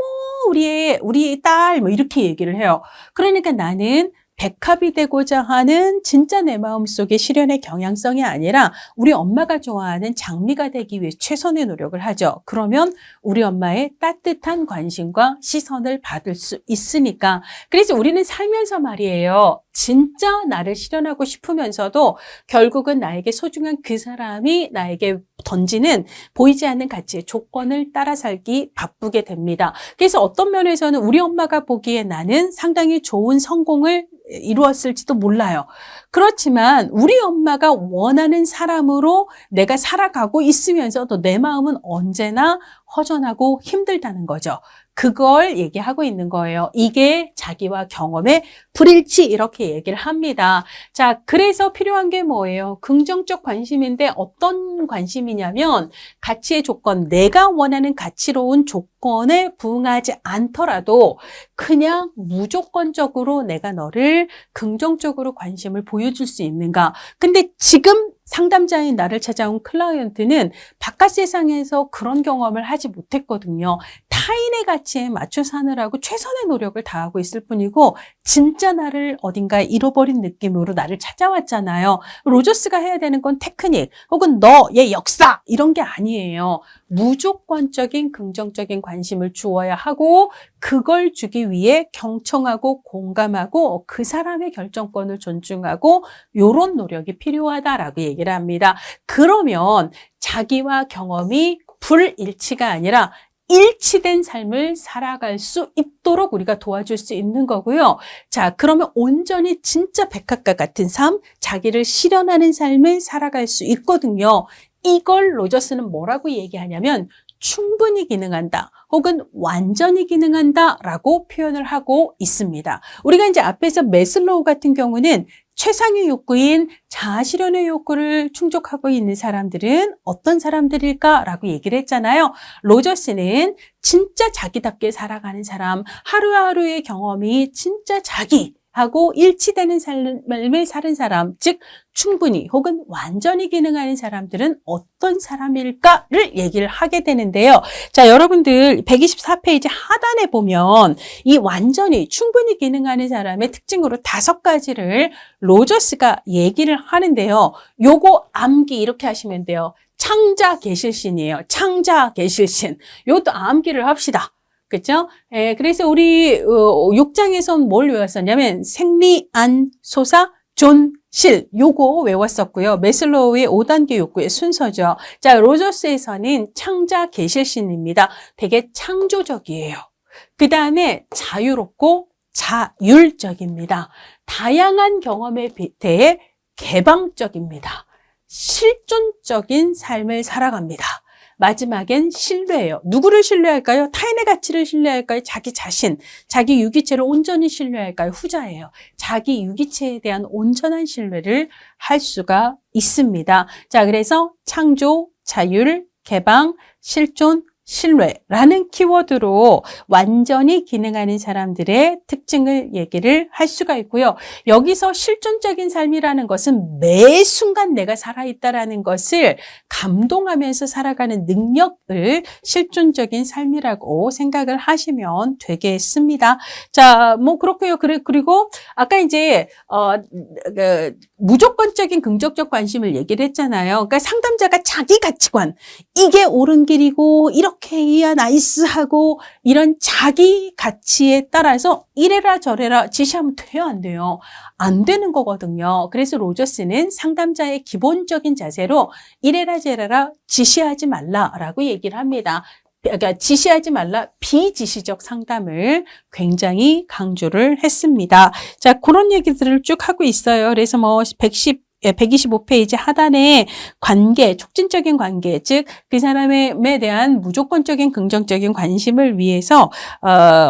우리 딸 뭐 이렇게 얘기를 해요. 그러니까 나는 백합이 되고자 하는 진짜 내 마음속의 실현의 경향성이 아니라 우리 엄마가 좋아하는 장미가 되기 위해 최선의 노력을 하죠. 그러면 우리 엄마의 따뜻한 관심과 시선을 받을 수 있으니까. 그래서 우리는 살면서 말이에요. 진짜 나를 실현하고 싶으면서도 결국은 나에게 소중한 그 사람이 나에게 던지는 보이지 않는 가치의 조건을 따라 살기 바쁘게 됩니다. 그래서 어떤 면에서는 우리 엄마가 보기에 나는 상당히 좋은 성공을 이루었을지도 몰라요. 그렇지만 우리 엄마가 원하는 사람으로 내가 살아가고 있으면서도 내 마음은 언제나 허전하고 힘들다는 거죠. 그걸 얘기하고 있는 거예요. 이게 자기와 경험의 불일치 이렇게 얘기를 합니다. 자, 그래서 필요한 게 뭐예요? 긍정적 관심인데 어떤 관심이냐면 가치의 조건, 내가 원하는 가치로운 조건에 부응하지 않더라도 그냥 무조건적으로 내가 너를 긍정적으로 관심을 보여줄 수 있는가. 근데 지금 상담자인 나를 찾아온 클라이언트는 바깥 세상에서 그런 경험을 하지 못했거든요. 타인의 가치에 맞춰 사느라고 최선의 노력을 다하고 있을 뿐이고 진짜 나를 어딘가 잃어버린 느낌으로 나를 찾아왔잖아요. 로저스가 해야 되는 건 테크닉 혹은 너의 역사 이런 게 아니에요. 무조건적인 긍정적인 관심을 주어야 하고 그걸 주기 위해 경청하고 공감하고 그 사람의 결정권을 존중하고 이런 노력이 필요하다라고 얘기를 합니다. 그러면 자기와 경험이 불일치가 아니라 일치된 삶을 살아갈 수 있도록 우리가 도와줄 수 있는 거고요. 자, 그러면 온전히 진짜 백합과 같은 삶, 자기를 실현하는 삶을 살아갈 수 있거든요. 이걸 로저스는 뭐라고 얘기하냐면 충분히 기능한다 혹은 완전히 기능한다 라고 표현을 하고 있습니다. 우리가 이제 앞에서 매슬로우 같은 경우는 최상의 욕구인 자아실현의 욕구를 충족하고 있는 사람들은 어떤 사람들일까라고 얘기를 했잖아요. 로저스는 진짜 자기답게 살아가는 사람, 하루하루의 경험이 진짜 자기하고 일치되는 삶을 사는 사람, 즉 충분히 혹은 완전히 기능하는 사람들은 어떤 사람일까를 얘기를 하게 되는데요. 자, 여러분들 124페이지 하단에 보면 이 완전히 충분히 기능하는 사람의 특징으로 5가지를 로저스가 얘기를 하는데요. 요거 암기 이렇게 하시면 돼요. 창자 계실신이에요. 창자 계실신. 요것도 암기를 합시다. 그렇죠? 그래서 우리 6장에서는 뭘 외웠었냐면 생리, 안, 소사, 존, 실 요거 외웠었고요. 매슬로우의 5단계 욕구의 순서죠. 자, 로저스에서는 창자 계실신입니다. 되게 창조적이에요. 그 다음에 자유롭고 자율적입니다. 다양한 경험에 대해 개방적입니다. 실존적인 삶을 살아갑니다. 마지막엔 신뢰예요. 누구를 신뢰할까요? 타인의 가치를 신뢰할까요? 자기 자신, 자기 유기체를 온전히 신뢰할까요? 후자예요. 자기 유기체에 대한 온전한 신뢰를 할 수가 있습니다. 자, 그래서 창조, 자율, 개방, 실존, 신뢰라는 키워드로 완전히 기능하는 사람들의 특징을 얘기를 할 수가 있고요. 여기서 실존적인 삶이라는 것은 매 순간 내가 살아있다라는 것을 감동하면서 살아가는 능력을 실존적인 삶이라고 생각을 하시면 되겠습니다. 자, 뭐 그렇고요. 그리고 아까 이제 무조건적인 긍정적 관심을 얘기를 했잖아요. 그러니까 상담자가 자기 가치관, 이게 옳은 길이고 이렇게 어떻게 해야 나이스하고 이런 자기 가치에 따라서 이래라 저래라 지시하면 돼요, 안 돼요? 안 되는 거거든요. 그래서 로저스는 상담자의 기본적인 자세로 이래라 저래라 지시하지 말라라고 얘기를 합니다. 그러니까 지시하지 말라, 비지시적 상담을 굉장히 강조를 했습니다. 자, 그런 얘기들을 쭉 하고 있어요. 그래서 뭐 125페이지 하단에 관계, 촉진적인 관계, 즉 그 사람에 대한 무조건적인 긍정적인 관심을 위해서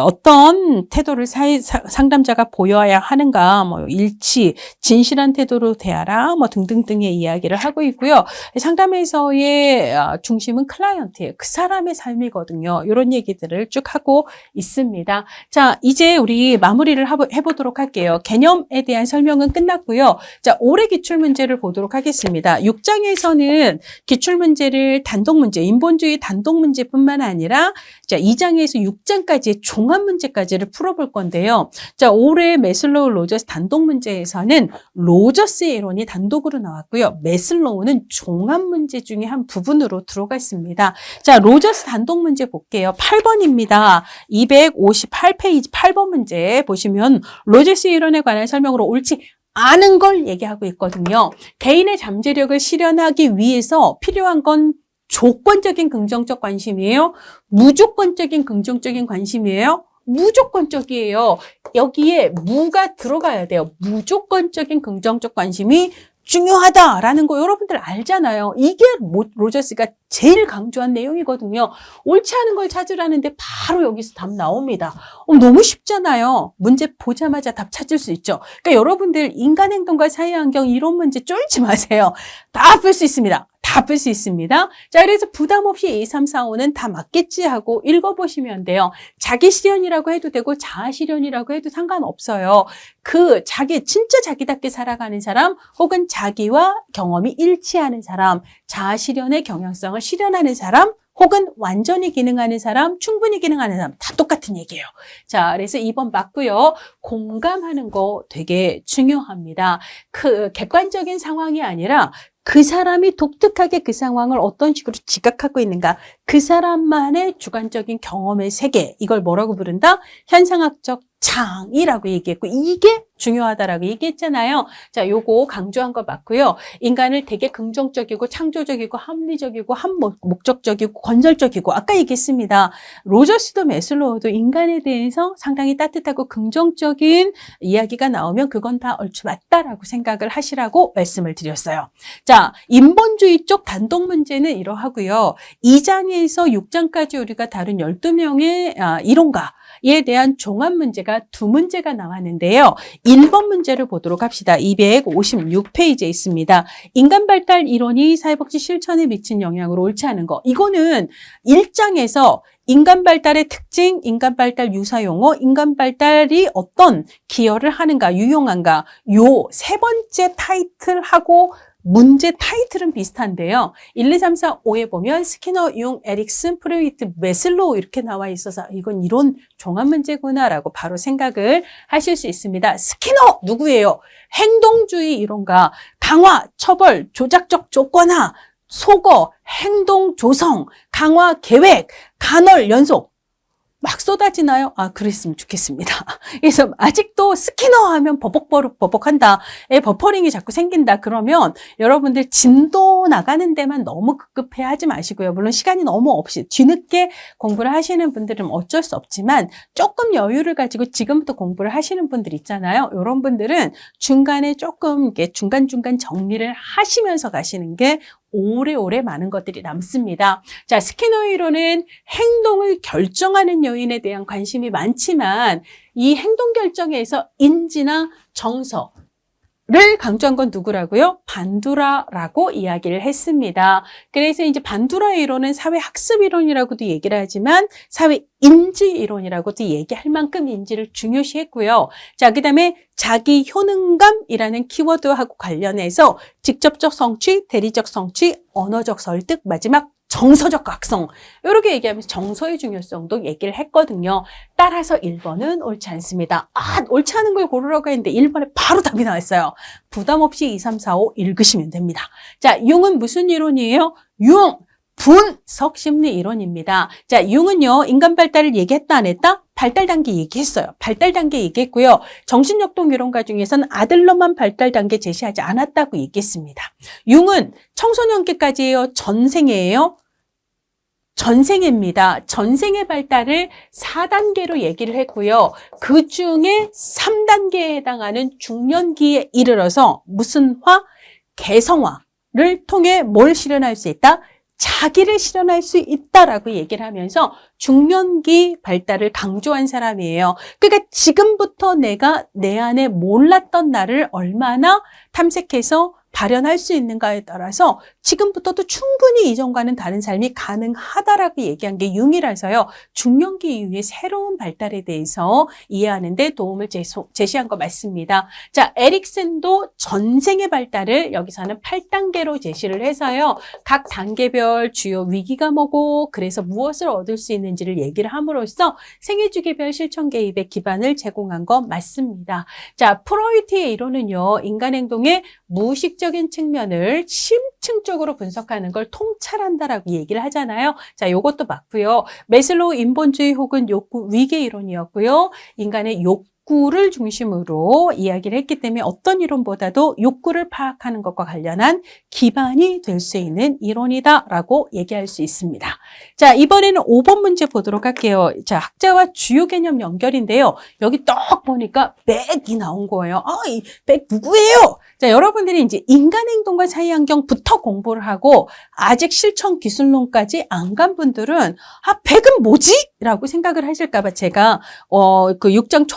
어떤 태도를 상담자가 보여야 하는가, 뭐 일치, 진실한 태도로 대하라, 뭐 등등등의 이야기를 하고 있고요. 상담에서의 중심은 클라이언트예요. 그 사람의 삶이거든요. 이런 얘기들을 쭉 하고 있습니다. 자, 이제 우리 마무리를 해보도록 할게요. 개념에 대한 설명은 끝났고요. 자, 올해 기출 문제를 보도록 하겠습니다. 6장에서는 기출문제를 단독문제, 인본주의 단독문제뿐만 아니라 자, 2장에서 6장까지의 종합문제까지를 풀어볼 건데요. 자, 올해 매슬로우 로저스 단독문제에서는 로저스의 이론이 단독으로 나왔고요. 매슬로우는 종합문제 중에 한 부분으로 들어가 있습니다. 자, 로저스 단독문제 볼게요. 8번입니다. 258페이지 8번 문제 보시면 로저스 이론에 관한 설명으로 옳지 아는 걸 얘기하고 있거든요. 개인의 잠재력을 실현하기 위해서 필요한 건 조건적인 긍정적 관심이에요? 무조건적인 긍정적인 관심이에요? 무조건적이에요. 여기에 무가 들어가야 돼요. 무조건적인 긍정적 관심이 중요하다라는 거 여러분들 알잖아요. 이게 로저스가 제일 강조한 내용이거든요. 옳지 않은 걸 찾으라는데 바로 여기서 답 나옵니다. 너무 쉽잖아요. 문제 보자마자 답 찾을 수 있죠. 그러니까 여러분들 인간행동과 사회환경 이론 문제 쫄지 마세요. 다 풀 수 있습니다. 다 풀 수 있습니다. 자, 그래서 부담 없이 2, 3, 4, 5는 다 맞겠지 하고 읽어보시면 돼요. 자기 실현이라고 해도 되고 자아 실현이라고 해도 상관없어요. 진짜 자기답게 살아가는 사람 혹은 자기와 경험이 일치하는 사람, 자아 실현의 경향성을 실현하는 사람 혹은 완전히 기능하는 사람, 충분히 기능하는 사람 다 똑같은 얘기예요. 자, 그래서 2번 맞고요. 공감하는 거 되게 중요합니다. 객관적인 상황이 아니라 그 사람이 독특하게 그 상황을 어떤 식으로 지각하고 있는가, 그 사람만의 주관적인 경험의 세계, 이걸 뭐라고 부른다? 현상학적 장이라고 얘기했고, 이게 중요하다라고 얘기했잖아요. 자, 요거 강조한 거 맞고요. 인간을 되게 긍정적이고 창조적이고 합리적이고 목적적이고 건설적이고 아까 얘기했습니다. 로저스도 매슬로우도 인간에 대해서 상당히 따뜻하고 긍정적인 이야기가 나오면 그건 다 얼추 맞다라고 생각을 하시라고 말씀을 드렸어요. 자, 인본주의 쪽 단독 문제는 이러하고요. 2장에서 6장까지 우리가 다룬 12명의 이론가에 대한 종합 문제가 2문제가 나왔는데요. 1번 문제를 보도록 합시다. 256페이지에 있습니다. 인간 발달 이론이 사회복지 실천에 미친 영향으로 옳지 않은 거. 이거는 1장에서 인간 발달의 특징, 인간 발달 유사 용어, 인간 발달이 어떤 기여를 하는가, 유용한가, 요 3번째 타이틀하고 문제 타이틀은 비슷한데요. 1, 2, 3, 4, 5에 보면 스키너, 융, 에릭슨, 프로이트, 매슬로우 이렇게 나와 있어서 이건 이론 종합 문제구나라고 바로 생각을 하실 수 있습니다. 스키너 누구예요? 행동주의 이론가, 강화, 처벌, 조작적 조건화, 소거, 행동 조성, 강화 계획, 간헐 연속. 막 쏟아지나요? 그랬으면 좋겠습니다. 그래서 아직도 스키너 하면 버벅한다. 버퍼링이 자꾸 생긴다. 그러면 여러분들 진도 나가는 데만 너무 급급해 하지 마시고요. 물론 시간이 너무 없이 뒤늦게 공부를 하시는 분들은 어쩔 수 없지만 조금 여유를 가지고 지금부터 공부를 하시는 분들 있잖아요. 이런 분들은 중간에 조금 이렇게 중간중간 정리를 하시면서 가시는 게 오래오래 많은 것들이 남습니다. 자, 스키너 이론은 행동을 결정하는 요인에 대한 관심이 많지만 이 행동 결정에서 인지나 정서 를 강조한 건 누구라고요? 반두라라고 이야기를 했습니다. 그래서 이제 반두라 이론은 사회학습 이론이라고도 얘기를 하지만 사회인지 이론이라고도 얘기할 만큼 인지를 중요시했고요. 자, 그 다음에 자기 효능감이라는 키워드하고 관련해서 직접적 성취, 대리적 성취, 언어적 설득, 마지막 정서적 각성, 이렇게 얘기하면서 정서의 중요성도 얘기를 했거든요. 따라서 1번은 옳지 않습니다. 옳지 않은 걸 고르라고 했는데 1번에 바로 답이 나왔어요. 부담 없이 2, 3, 4, 5 읽으시면 됩니다. 자, 융은 무슨 이론이에요? 융, 분석 심리 이론입니다. 자, 융은요, 인간 발달을 얘기했다, 안 했다? 발달 단계 얘기했어요. 발달 단계 얘기했고요. 정신역동 이론가 중에서는 아들러만 발달 단계 제시하지 않았다고 얘기했습니다. 융은 청소년기까지예요? 전생애예요? 전생애입니다. 전생애 발달을 4단계로 얘기를 했고요. 그 중에 3단계에 해당하는 중년기에 이르러서 무슨 화? 개성화를 통해 뭘 실현할 수 있다? 자기를 실현할 수 있다라고 얘기를 하면서 중년기 발달을 강조한 사람이에요. 그러니까 지금부터 내가 내 안에 몰랐던 나를 얼마나 탐색해서 발현할 수 있는가에 따라서 지금부터도 충분히 이전과는 다른 삶이 가능하다라고 얘기한 게 융이라서요. 중년기 이후의 새로운 발달에 대해서 이해하는 데 도움을 제시한 거 맞습니다. 자, 에릭슨도 전생의 발달을 여기서는 8단계로 제시를 해서요. 각 단계별 주요 위기가 뭐고 그래서 무엇을 얻을 수 있는지를 얘기를 함으로써 생애주기별 실천 개입의 기반을 제공한 거 맞습니다. 자, 프로이트의 이론은요. 인간 행동의 무의식적인 측면을 심층적으로 분석하는 걸 통찰한다라고 얘기를 하잖아요. 자, 요것도 맞고요. 매슬로우 인본주의 혹은 욕구 위계 이론이었고요. 인간의 욕구를 중심으로 이야기를 했기 때문에 어떤 이론보다도 욕구를 파악하는 것과 관련한 기반이 될 수 있는 이론이다라고 얘기할 수 있습니다. 자, 이번에는 5번 문제 보도록 할게요. 자, 학자와 주요 개념 연결인데요. 여기 딱 보니까 백이 나온 거예요. 이 백 누구예요? 자, 여러분들이 이제 인간 행동과 사회 환경부터 공부를 하고 아직 실천 기술론까지 안 간 분들은 백은 뭐지? 라고 생각을 하실까봐 제가 그 6장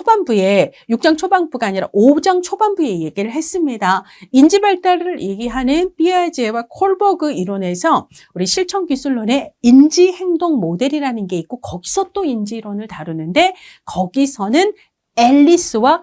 초반부가 아니라 5장 초반부에 얘기를 했습니다. 인지 발달을 얘기하는 피아제와 콜버그 이론에서 우리 실천 기술론에 인지 행동 모델이라는 게 있고 거기서 또 인지 이론을 다루는데 거기서는 앨리스와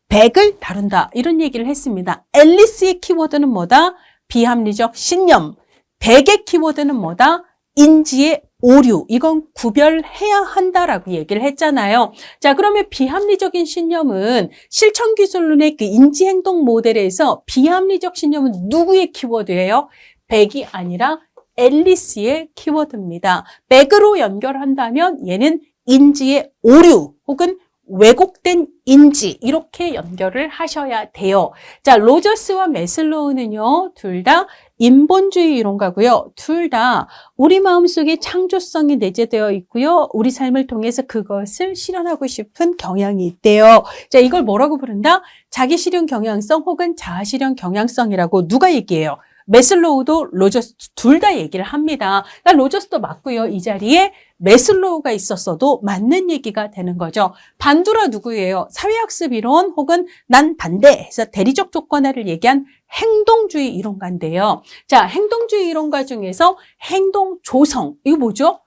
백을 다룬다. 이런 얘기를 했습니다. 앨리스의 키워드는 뭐다? 비합리적 신념. 백의 키워드는 뭐다? 인지의 오류. 이건 구별해야 한다라고 얘기를 했잖아요. 자, 그러면 비합리적인 신념은 실천기술론의 그 인지행동 모델에서 비합리적 신념은 누구의 키워드예요? 백이 아니라 앨리스의 키워드입니다. 백으로 연결한다면 얘는 인지의 오류 혹은 왜곡된 인지 이렇게 연결을 하셔야 돼요. 자, 로저스와 매슬로우는요. 둘 다 인본주의 이론가고요. 둘 다 우리 마음속에 창조성이 내재되어 있고요. 우리 삶을 통해서 그것을 실현하고 싶은 경향이 있대요. 자, 이걸 뭐라고 부른다? 자기실현 경향성 혹은 자아실현 경향성이라고 누가 얘기해요? 매슬로우도 로저스 둘 다 얘기를 합니다. 그러니까 로저스도 맞고요. 이 자리에 매슬로우가 있었어도 맞는 얘기가 되는 거죠. 반두라 누구예요? 사회학습 이론 혹은 난 반대해서 대리적 조건화를 얘기한 행동주의 이론가인데요. 자, 행동주의 이론가 중에서 행동 조성, 이거 뭐죠?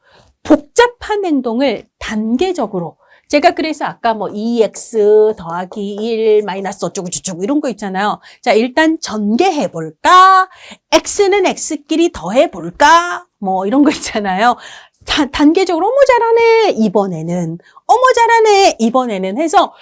복잡한 행동을 단계적으로 제가 그래서 아까 뭐 2x 더하기 1 마이너스 어쩌고 저쩌고 이런 거 있잖아요. 자, 일단 전개해 볼까? x는 x끼리 더해 볼까? 뭐 이런 거 있잖아요. 단계적으로 어머 잘하네 이번에는 어머 잘하네 이번에는 해서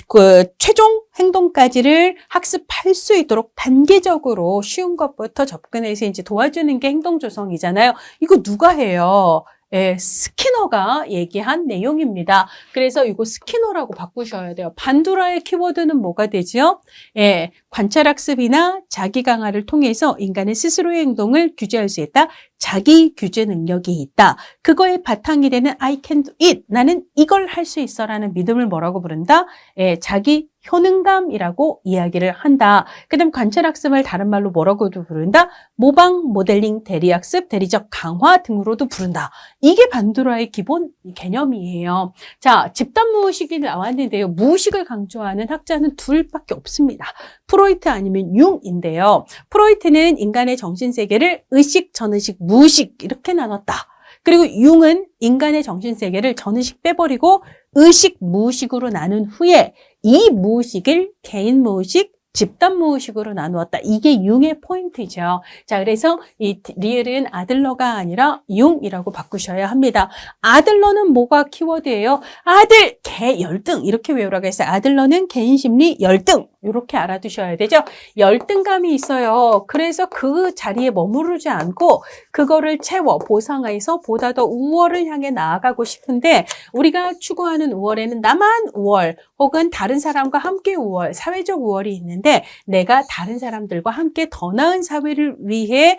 그 최종 행동까지를 학습할 수 있도록 단계적으로 쉬운 것부터 접근해서 이제 도와주는 게 행동 조성이잖아요. 이거 누가 해요? 예, 스키너가 얘기한 내용입니다. 그래서 이거 스키너라고 바꾸셔야 돼요. 반두라의 키워드는 뭐가 되죠? 예, 관찰학습이나 자기 강화를 통해서 인간의 스스로의 행동을 규제할 수 있다. 자기 규제 능력이 있다. 그거의 바탕이 되는 I can do it. 나는 이걸 할 수 있어라는 믿음을 뭐라고 부른다? 예, 자기 효능감이라고 이야기를 한다. 그 다음 관찰학습을 다른 말로 뭐라고도 부른다? 모방, 모델링, 대리학습, 대리적 강화 등으로도 부른다. 이게 반두라의 기본 개념이에요. 자, 집단 무의식이 나왔는데요. 무의식을 강조하는 학자는 둘밖에 없습니다. 프로이트 아니면 융인데요. 프로이트는 인간의 정신세계를 의식, 전의식, 무의식 이렇게 나눴다. 그리고 융은 인간의 정신세계를 전의식 빼버리고 의식, 무의식으로 나눈 후에 이 무의식을 개인 무의식, 집단 무의식으로 나누었다. 이게 융의 포인트죠. 자, 그래서 이 리을은 아들러가 아니라 융이라고 바꾸셔야 합니다. 아들러는 뭐가 키워드예요? 아들, 개 열등 이렇게 외우라고 했어요. 아들러는 개인 심리 열등 이렇게 알아두셔야 되죠. 열등감이 있어요. 그래서 그 자리에 머무르지 않고 그거를 채워 보상해서 보다 더 우월을 향해 나아가고 싶은데 우리가 추구하는 우월에는 나만 우월 혹은 다른 사람과 함께 우월, 사회적 우월이 있는데 내가 다른 사람들과 함께 더 나은 사회를 위해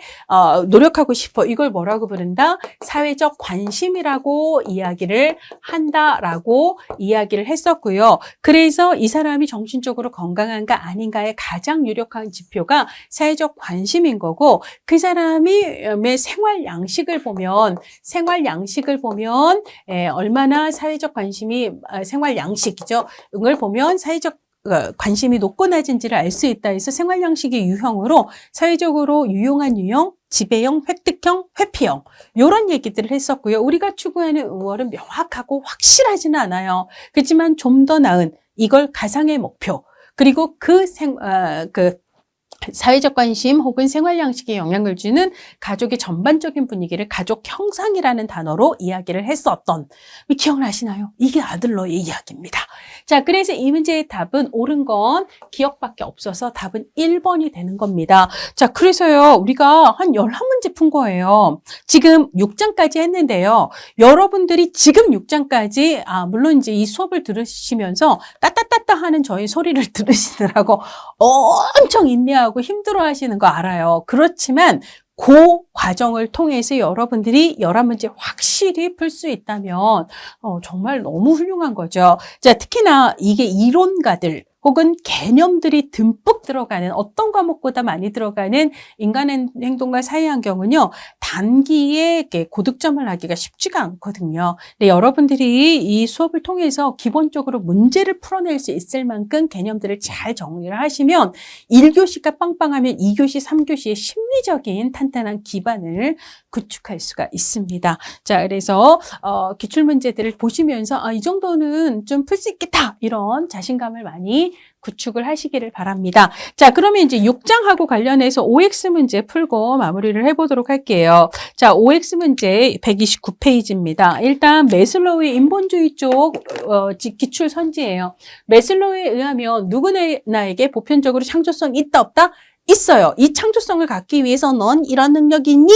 노력하고 싶어. 이걸 뭐라고 부른다? 사회적 관심이라고 이야기를 한다라고 이야기를 했었고요. 그래서 이 사람이 정신적으로 건강한가 아닌가의 가장 유력한 지표가 사회적 관심인 거고 그 사람의 생활 양식을 보면 얼마나 사회적 관심이 생활 양식이죠. 이걸 보면 사회적 관심이 높고 낮은지를 알 수 있다 해서 생활 양식의 유형으로 사회적으로 유용한 유형, 지배형, 획득형, 회피형 이런 얘기들을 했었고요. 우리가 추구하는 우월은 명확하고 확실하지는 않아요. 그렇지만 좀 더 나은 이걸 가상의 목표 그리고 사회적 관심 혹은 생활 양식에 영향을 주는 가족의 전반적인 분위기를 가족 형상이라는 단어로 이야기를 했었던 기억나시나요? 이게 아들러의 이야기입니다. 자, 그래서 이 문제의 답은 옳은 건 기억밖에 없어서 답은 1번이 되는 겁니다. 자, 그래서요 우리가 한 11문제 푼 거예요. 지금 6장까지 했는데요. 여러분들이 지금 6장까지 물론 이제 이 수업을 들으시면서 따따따따 하는 저희 소리를 들으시느라고 엄청 인내하고 힘들어 하시는 거 알아요. 그렇지만 그 과정을 통해서 여러분들이 11문제 확실히 풀 수 있다면 정말 너무 훌륭한 거죠. 자, 특히나 이게 이론가들 혹은 개념들이 듬뿍 들어가는 어떤 과목보다 많이 들어가는 인간의 행동과 사회환경은요. 단기에 고득점을 하기가 쉽지가 않거든요. 근데 여러분들이 이 수업을 통해서 기본적으로 문제를 풀어낼 수 있을 만큼 개념들을 잘 정리를 하시면 1교시가 빵빵하면 2교시, 3교시의 심리적인 탄탄한 기반을 구축할 수가 있습니다. 자, 그래서 기출문제들을 보시면서 이 정도는 좀 풀 수 있겠다 이런 자신감을 많이 구축을 하시기를 바랍니다. 자, 그러면 이제 6장하고 관련해서 OX 문제 풀고 마무리를 해보도록 할게요. 자, OX 문제 129페이지입니다. 일단 매슬로우의 인본주의 쪽 기출 선지예요. 매슬로우에 의하면 누구나에게 보편적으로 창조성이 있다 없다? 있어요. 이 창조성을 갖기 위해서 넌 이런 능력이 있니?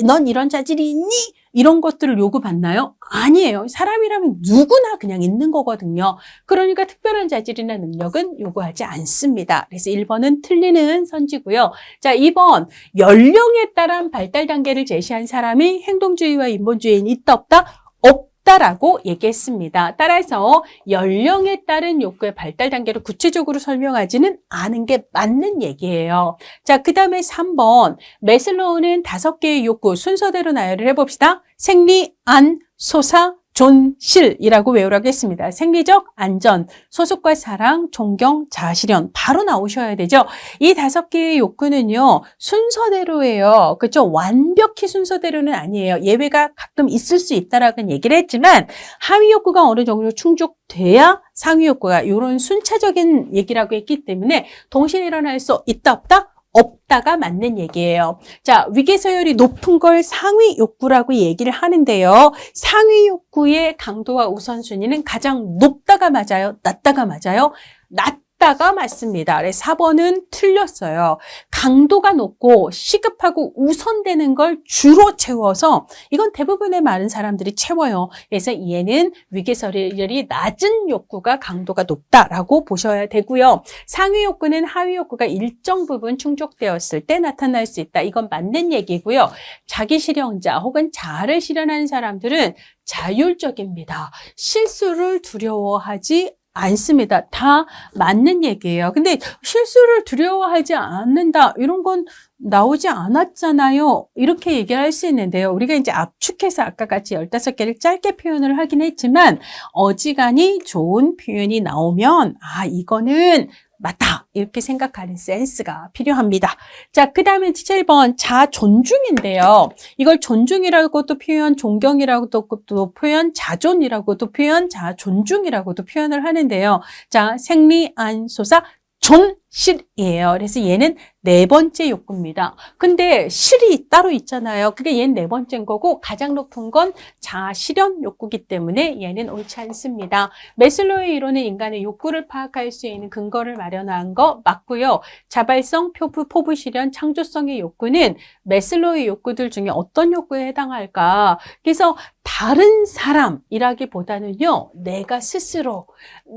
넌 이런 자질이 있니? 이런 것들을 요구받나요? 아니에요. 사람이라면 누구나 그냥 있는 거거든요. 그러니까 특별한 자질이나 능력은 요구하지 않습니다. 그래서 1번은 틀리는 선지고요. 자, 2번 연령에 따른 발달 단계를 제시한 사람이 행동주의와 인본주의는 있다 없다? 없다라고 얘기했습니다. 따라서 연령에 따른 욕구의 발달 단계를 구체적으로 설명하지는 않은 게 맞는 얘기예요. 자, 그 다음에 3번 매슬로우는 5개의 욕구 순서대로 나열을 해봅시다. 생리, 안, 소사, 존, 실이라고 외우라고 했습니다. 생리적, 안전, 소속과 사랑, 존경, 자아실현 바로 나오셔야 되죠. 이 5개의 욕구는요. 순서대로예요. 그렇죠? 완벽히 순서대로는 아니에요. 예외가 가끔 있을 수 있다라고 얘기를 했지만 하위 욕구가 어느 정도 충족돼야 상위 욕구가 이런 순차적인 얘기라고 했기 때문에 동시에 일어날 수 있다 없다? 없다가 맞는 얘기예요. 자, 위계서열이 높은 걸 상위 욕구라고 얘기를 하는데요. 상위 욕구의 강도와 우선순위는 가장 높다가 맞아요? 낮다가 맞아요? 낮다가 맞습니다. 그래서 4번은 틀렸어요. 강도가 높고 시급하고 우선되는 걸 주로 채워서 이건 대부분의 많은 사람들이 채워요. 그래서 얘는 위계서열이 낮은 욕구가 강도가 높다라고 보셔야 되고요. 상위 욕구는 하위 욕구가 일정 부분 충족되었을 때 나타날 수 있다. 이건 맞는 얘기고요. 자기 실현자 혹은 자아를 실현하는 사람들은 자율적입니다. 실수를 두려워하지 않습니다. 다 맞는 얘기예요. 근데 실수를 두려워하지 않는다. 이런 건 나오지 않았잖아요. 이렇게 얘기를 할 수 있는데요. 우리가 이제 압축해서 아까 같이 15개를 짧게 표현을 하긴 했지만 어지간히 좋은 표현이 나오면 이거는 맞다. 이렇게 생각하는 센스가 필요합니다. 자, 그 다음에 7번 자존중인데요. 이걸 존중이라고도 표현, 존경이라고도 표현, 자존이라고도 표현, 자존중이라고도 표현을 하는데요. 자, 생리, 안, 소사, 존, 실이에요. 그래서 얘는 네 번째 욕구입니다. 근데 실이 따로 있잖아요. 그게 얘는 네 번째인 거고 가장 높은 건 자아 실현 욕구이기 때문에 얘는 옳지 않습니다. 매슬로우의 이론은 인간의 욕구를 파악할 수 있는 근거를 마련한 거 맞고요. 자발성, 포부 실현, 창조성의 욕구는 매슬로우의 욕구들 중에 어떤 욕구에 해당할까? 그래서 다른 사람이라기보다는요, 내가 스스로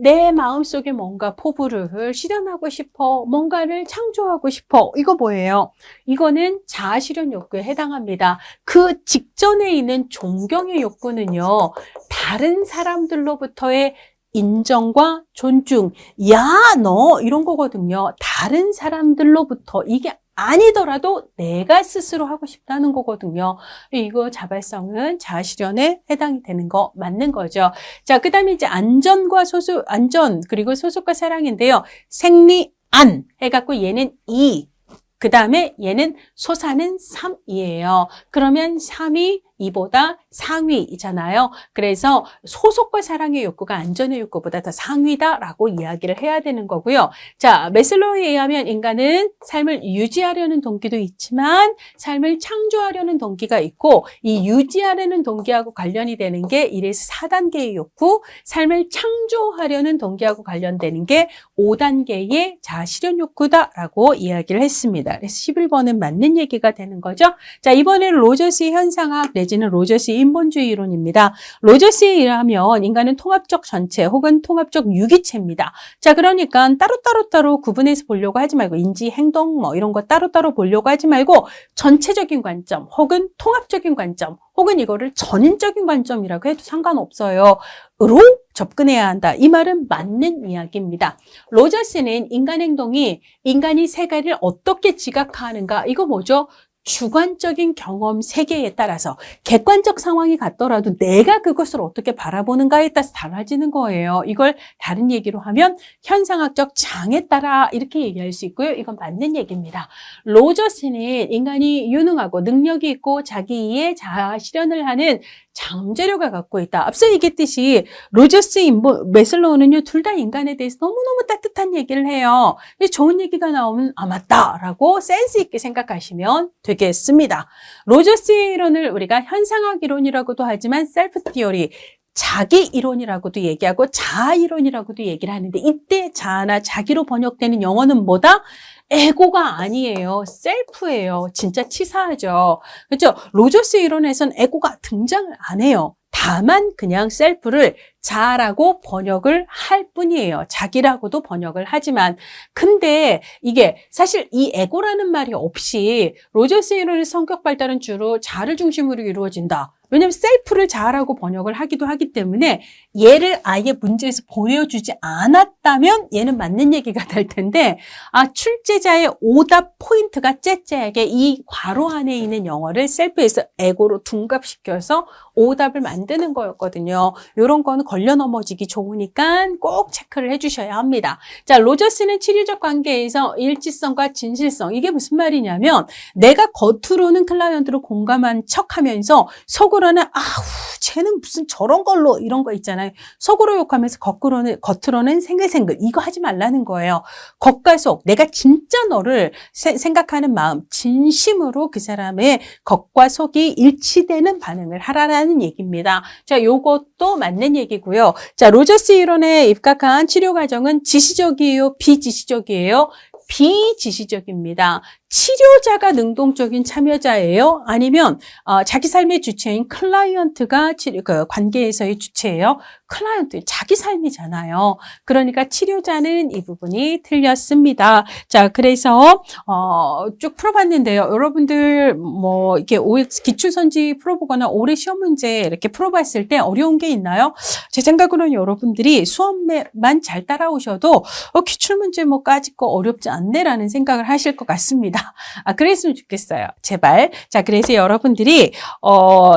내 마음속에 뭔가 포부를 실현하고 싶어, 뭔가를 창조하고 싶어. 이거 뭐예요? 이거는 자아 실현 욕구에 해당합니다. 그 직전에 있는 존경의 욕구는요, 다른 사람들로부터의 인정과 존중, 야, 너 이런 거거든요. 다른 사람들로부터 이게 아니더라도 내가 스스로 하고 싶다는 거거든요. 이거 자발성은 자아 실현에 해당이 되는 거 맞는 거죠. 자, 그다음에 이제 안전 그리고 소속과 사랑인데요. 생리 안 해갖고 얘는 2. 그다음에 얘는 소사는 3이에요. 그러면 3이 2보다 상위이잖아요. 그래서 소속과 사랑의 욕구가 안전의 욕구보다 더 상위다라고 이야기를 해야 되는 거고요. 자, 매슬로우에 의하면 인간은 삶을 유지하려는 동기도 있지만 삶을 창조하려는 동기가 있고 이 유지하려는 동기하고 관련이 되는 게 1에서 4단계의 욕구, 삶을 창조하려는 동기하고 관련되는 게 5단계의 자아 실현 욕구다라고 이야기를 했습니다. 그래서 11번은 맞는 얘기가 되는 거죠. 자, 이번에는 로저스의 현상학 내지는 로저스의 인본주의 이론입니다. 로저스에 의하면 인간은 통합적 전체 혹은 통합적 유기체입니다. 자, 그러니까 따로 구분해서 보려고 하지 말고 인지, 행동 뭐 이런 거 따로따로 보려고 하지 말고 전체적인 관점 혹은 통합적인 관점 혹은 이거를 전인적인 관점이라고 해도 상관없어요. 으로 접근해야 한다. 이 말은 맞는 이야기입니다. 로저스는 인간 행동이 인간이 세계를 어떻게 지각하는가 이거 뭐죠? 주관적인 경험 세계에 따라서 객관적 상황이 같더라도 내가 그것을 어떻게 바라보는가에 따라서 달라지는 거예요. 이걸 다른 얘기로 하면 현상학적 장에 따라 이렇게 얘기할 수 있고요. 이건 맞는 얘기입니다. 로저스는 인간이 유능하고 능력이 있고 자기 이해 자아 실현을 하는 잠재력을 갖고 있다. 앞서 얘기했듯이 로저스, 매슬로우는요, 둘 다 인간에 대해서 너무너무 따뜻한 얘기를 해요. 좋은 얘기가 나오면 아 맞다라고 센스 있게 생각하시면 되겠습니다. 로저스의 이론을 우리가 현상학 이론이라고도 하지만 셀프 티어리, 자기 이론이라고도 얘기하고 자아 이론이라고도 얘기를 하는데 이때 자아나 자기로 번역되는 영어는 뭐다? 에고가 아니에요. 셀프예요. 진짜 치사하죠. 그렇죠? 로저스 이론에서는 에고가 등장을 안 해요. 다만 그냥 셀프를 자라고 번역을 할 뿐이에요. 자기라고도 번역을 하지만 근데 이게 사실 이 에고라는 말이 없이 로저스 이론의 성격 발달은 주로 자를 중심으로 이루어진다. 왜냐하면 셀프를 자라고 번역을 하기도 하기 때문에 얘를 아예 문제에서 보내주지 않았다면 얘는 맞는 얘기가 될 텐데 출제자의 오답 포인트가 째째하게 이 괄호 안에 있는 영어를 셀프에서 에고로 둔갑시켜서 오답을 만드는 거였거든요. 이런 거는 걸려 넘어지기 좋으니까 꼭 체크를 해주셔야 합니다. 자, 로저스는 치료적 관계에서 일치성과 진실성 이게 무슨 말이냐면 내가 겉으로는 클라이언트로 공감한 척하면서 속으로는 아우 쟤는 무슨 저런 걸로 이런 거 있잖아요. 속으로 욕하면서 겉으로는 생글생글 이거 하지 말라는 거예요. 겉과 속 내가 진짜 너를 생각하는 마음 진심으로 그 사람의 겉과 속이 일치되는 반응을 하라는 얘기입니다. 자, 요것도 맞는 얘기고요. 자, 로저스 이론에 입각한 치료 과정은 지시적이에요? 비지시적이에요? 비지시적입니다. 치료자가 능동적인 참여자예요? 아니면 자기 삶의 주체인 클라이언트가 관계에서의 주체예요? 클라이언트, 자기 삶이잖아요. 그러니까 치료자는 이 부분이 틀렸습니다. 자, 그래서 쭉 풀어봤는데요. 여러분들 뭐 이렇게 OX 기출선지 풀어보거나 올해 시험 문제 이렇게 풀어봤을 때 어려운 게 있나요? 제 생각으로는 여러분들이 수업만 잘 따라오셔도 기출문제 뭐 까짓 거 어렵지 않네라는 생각을 하실 것 같습니다. 그랬으면 좋겠어요. 제발. 자, 그래서 여러분들이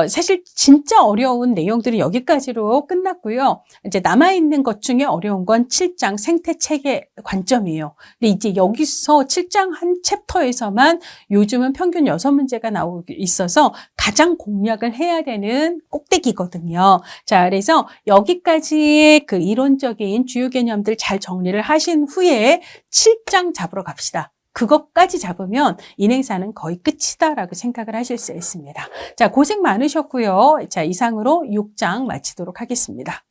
사실 진짜 어려운 내용들은 여기까지로 끝났고요. 이제 남아있는 것 중에 어려운 건 7장 생태체계 관점이에요. 근데 이제 여기서 7장 한 챕터에서만 요즘은 평균 6문제가 나오고 있어서 가장 공략을 해야 되는 꼭대기거든요. 자, 그래서 여기까지의 그 이론적인 주요 개념들 잘 정리를 하신 후에 7장 잡을 잡으러 갑시다. 그것까지 잡으면 인행사는 거의 끝이다라고 생각을 하실 수 있습니다. 자, 고생 많으셨고요. 자, 이상으로 6장 마치도록 하겠습니다.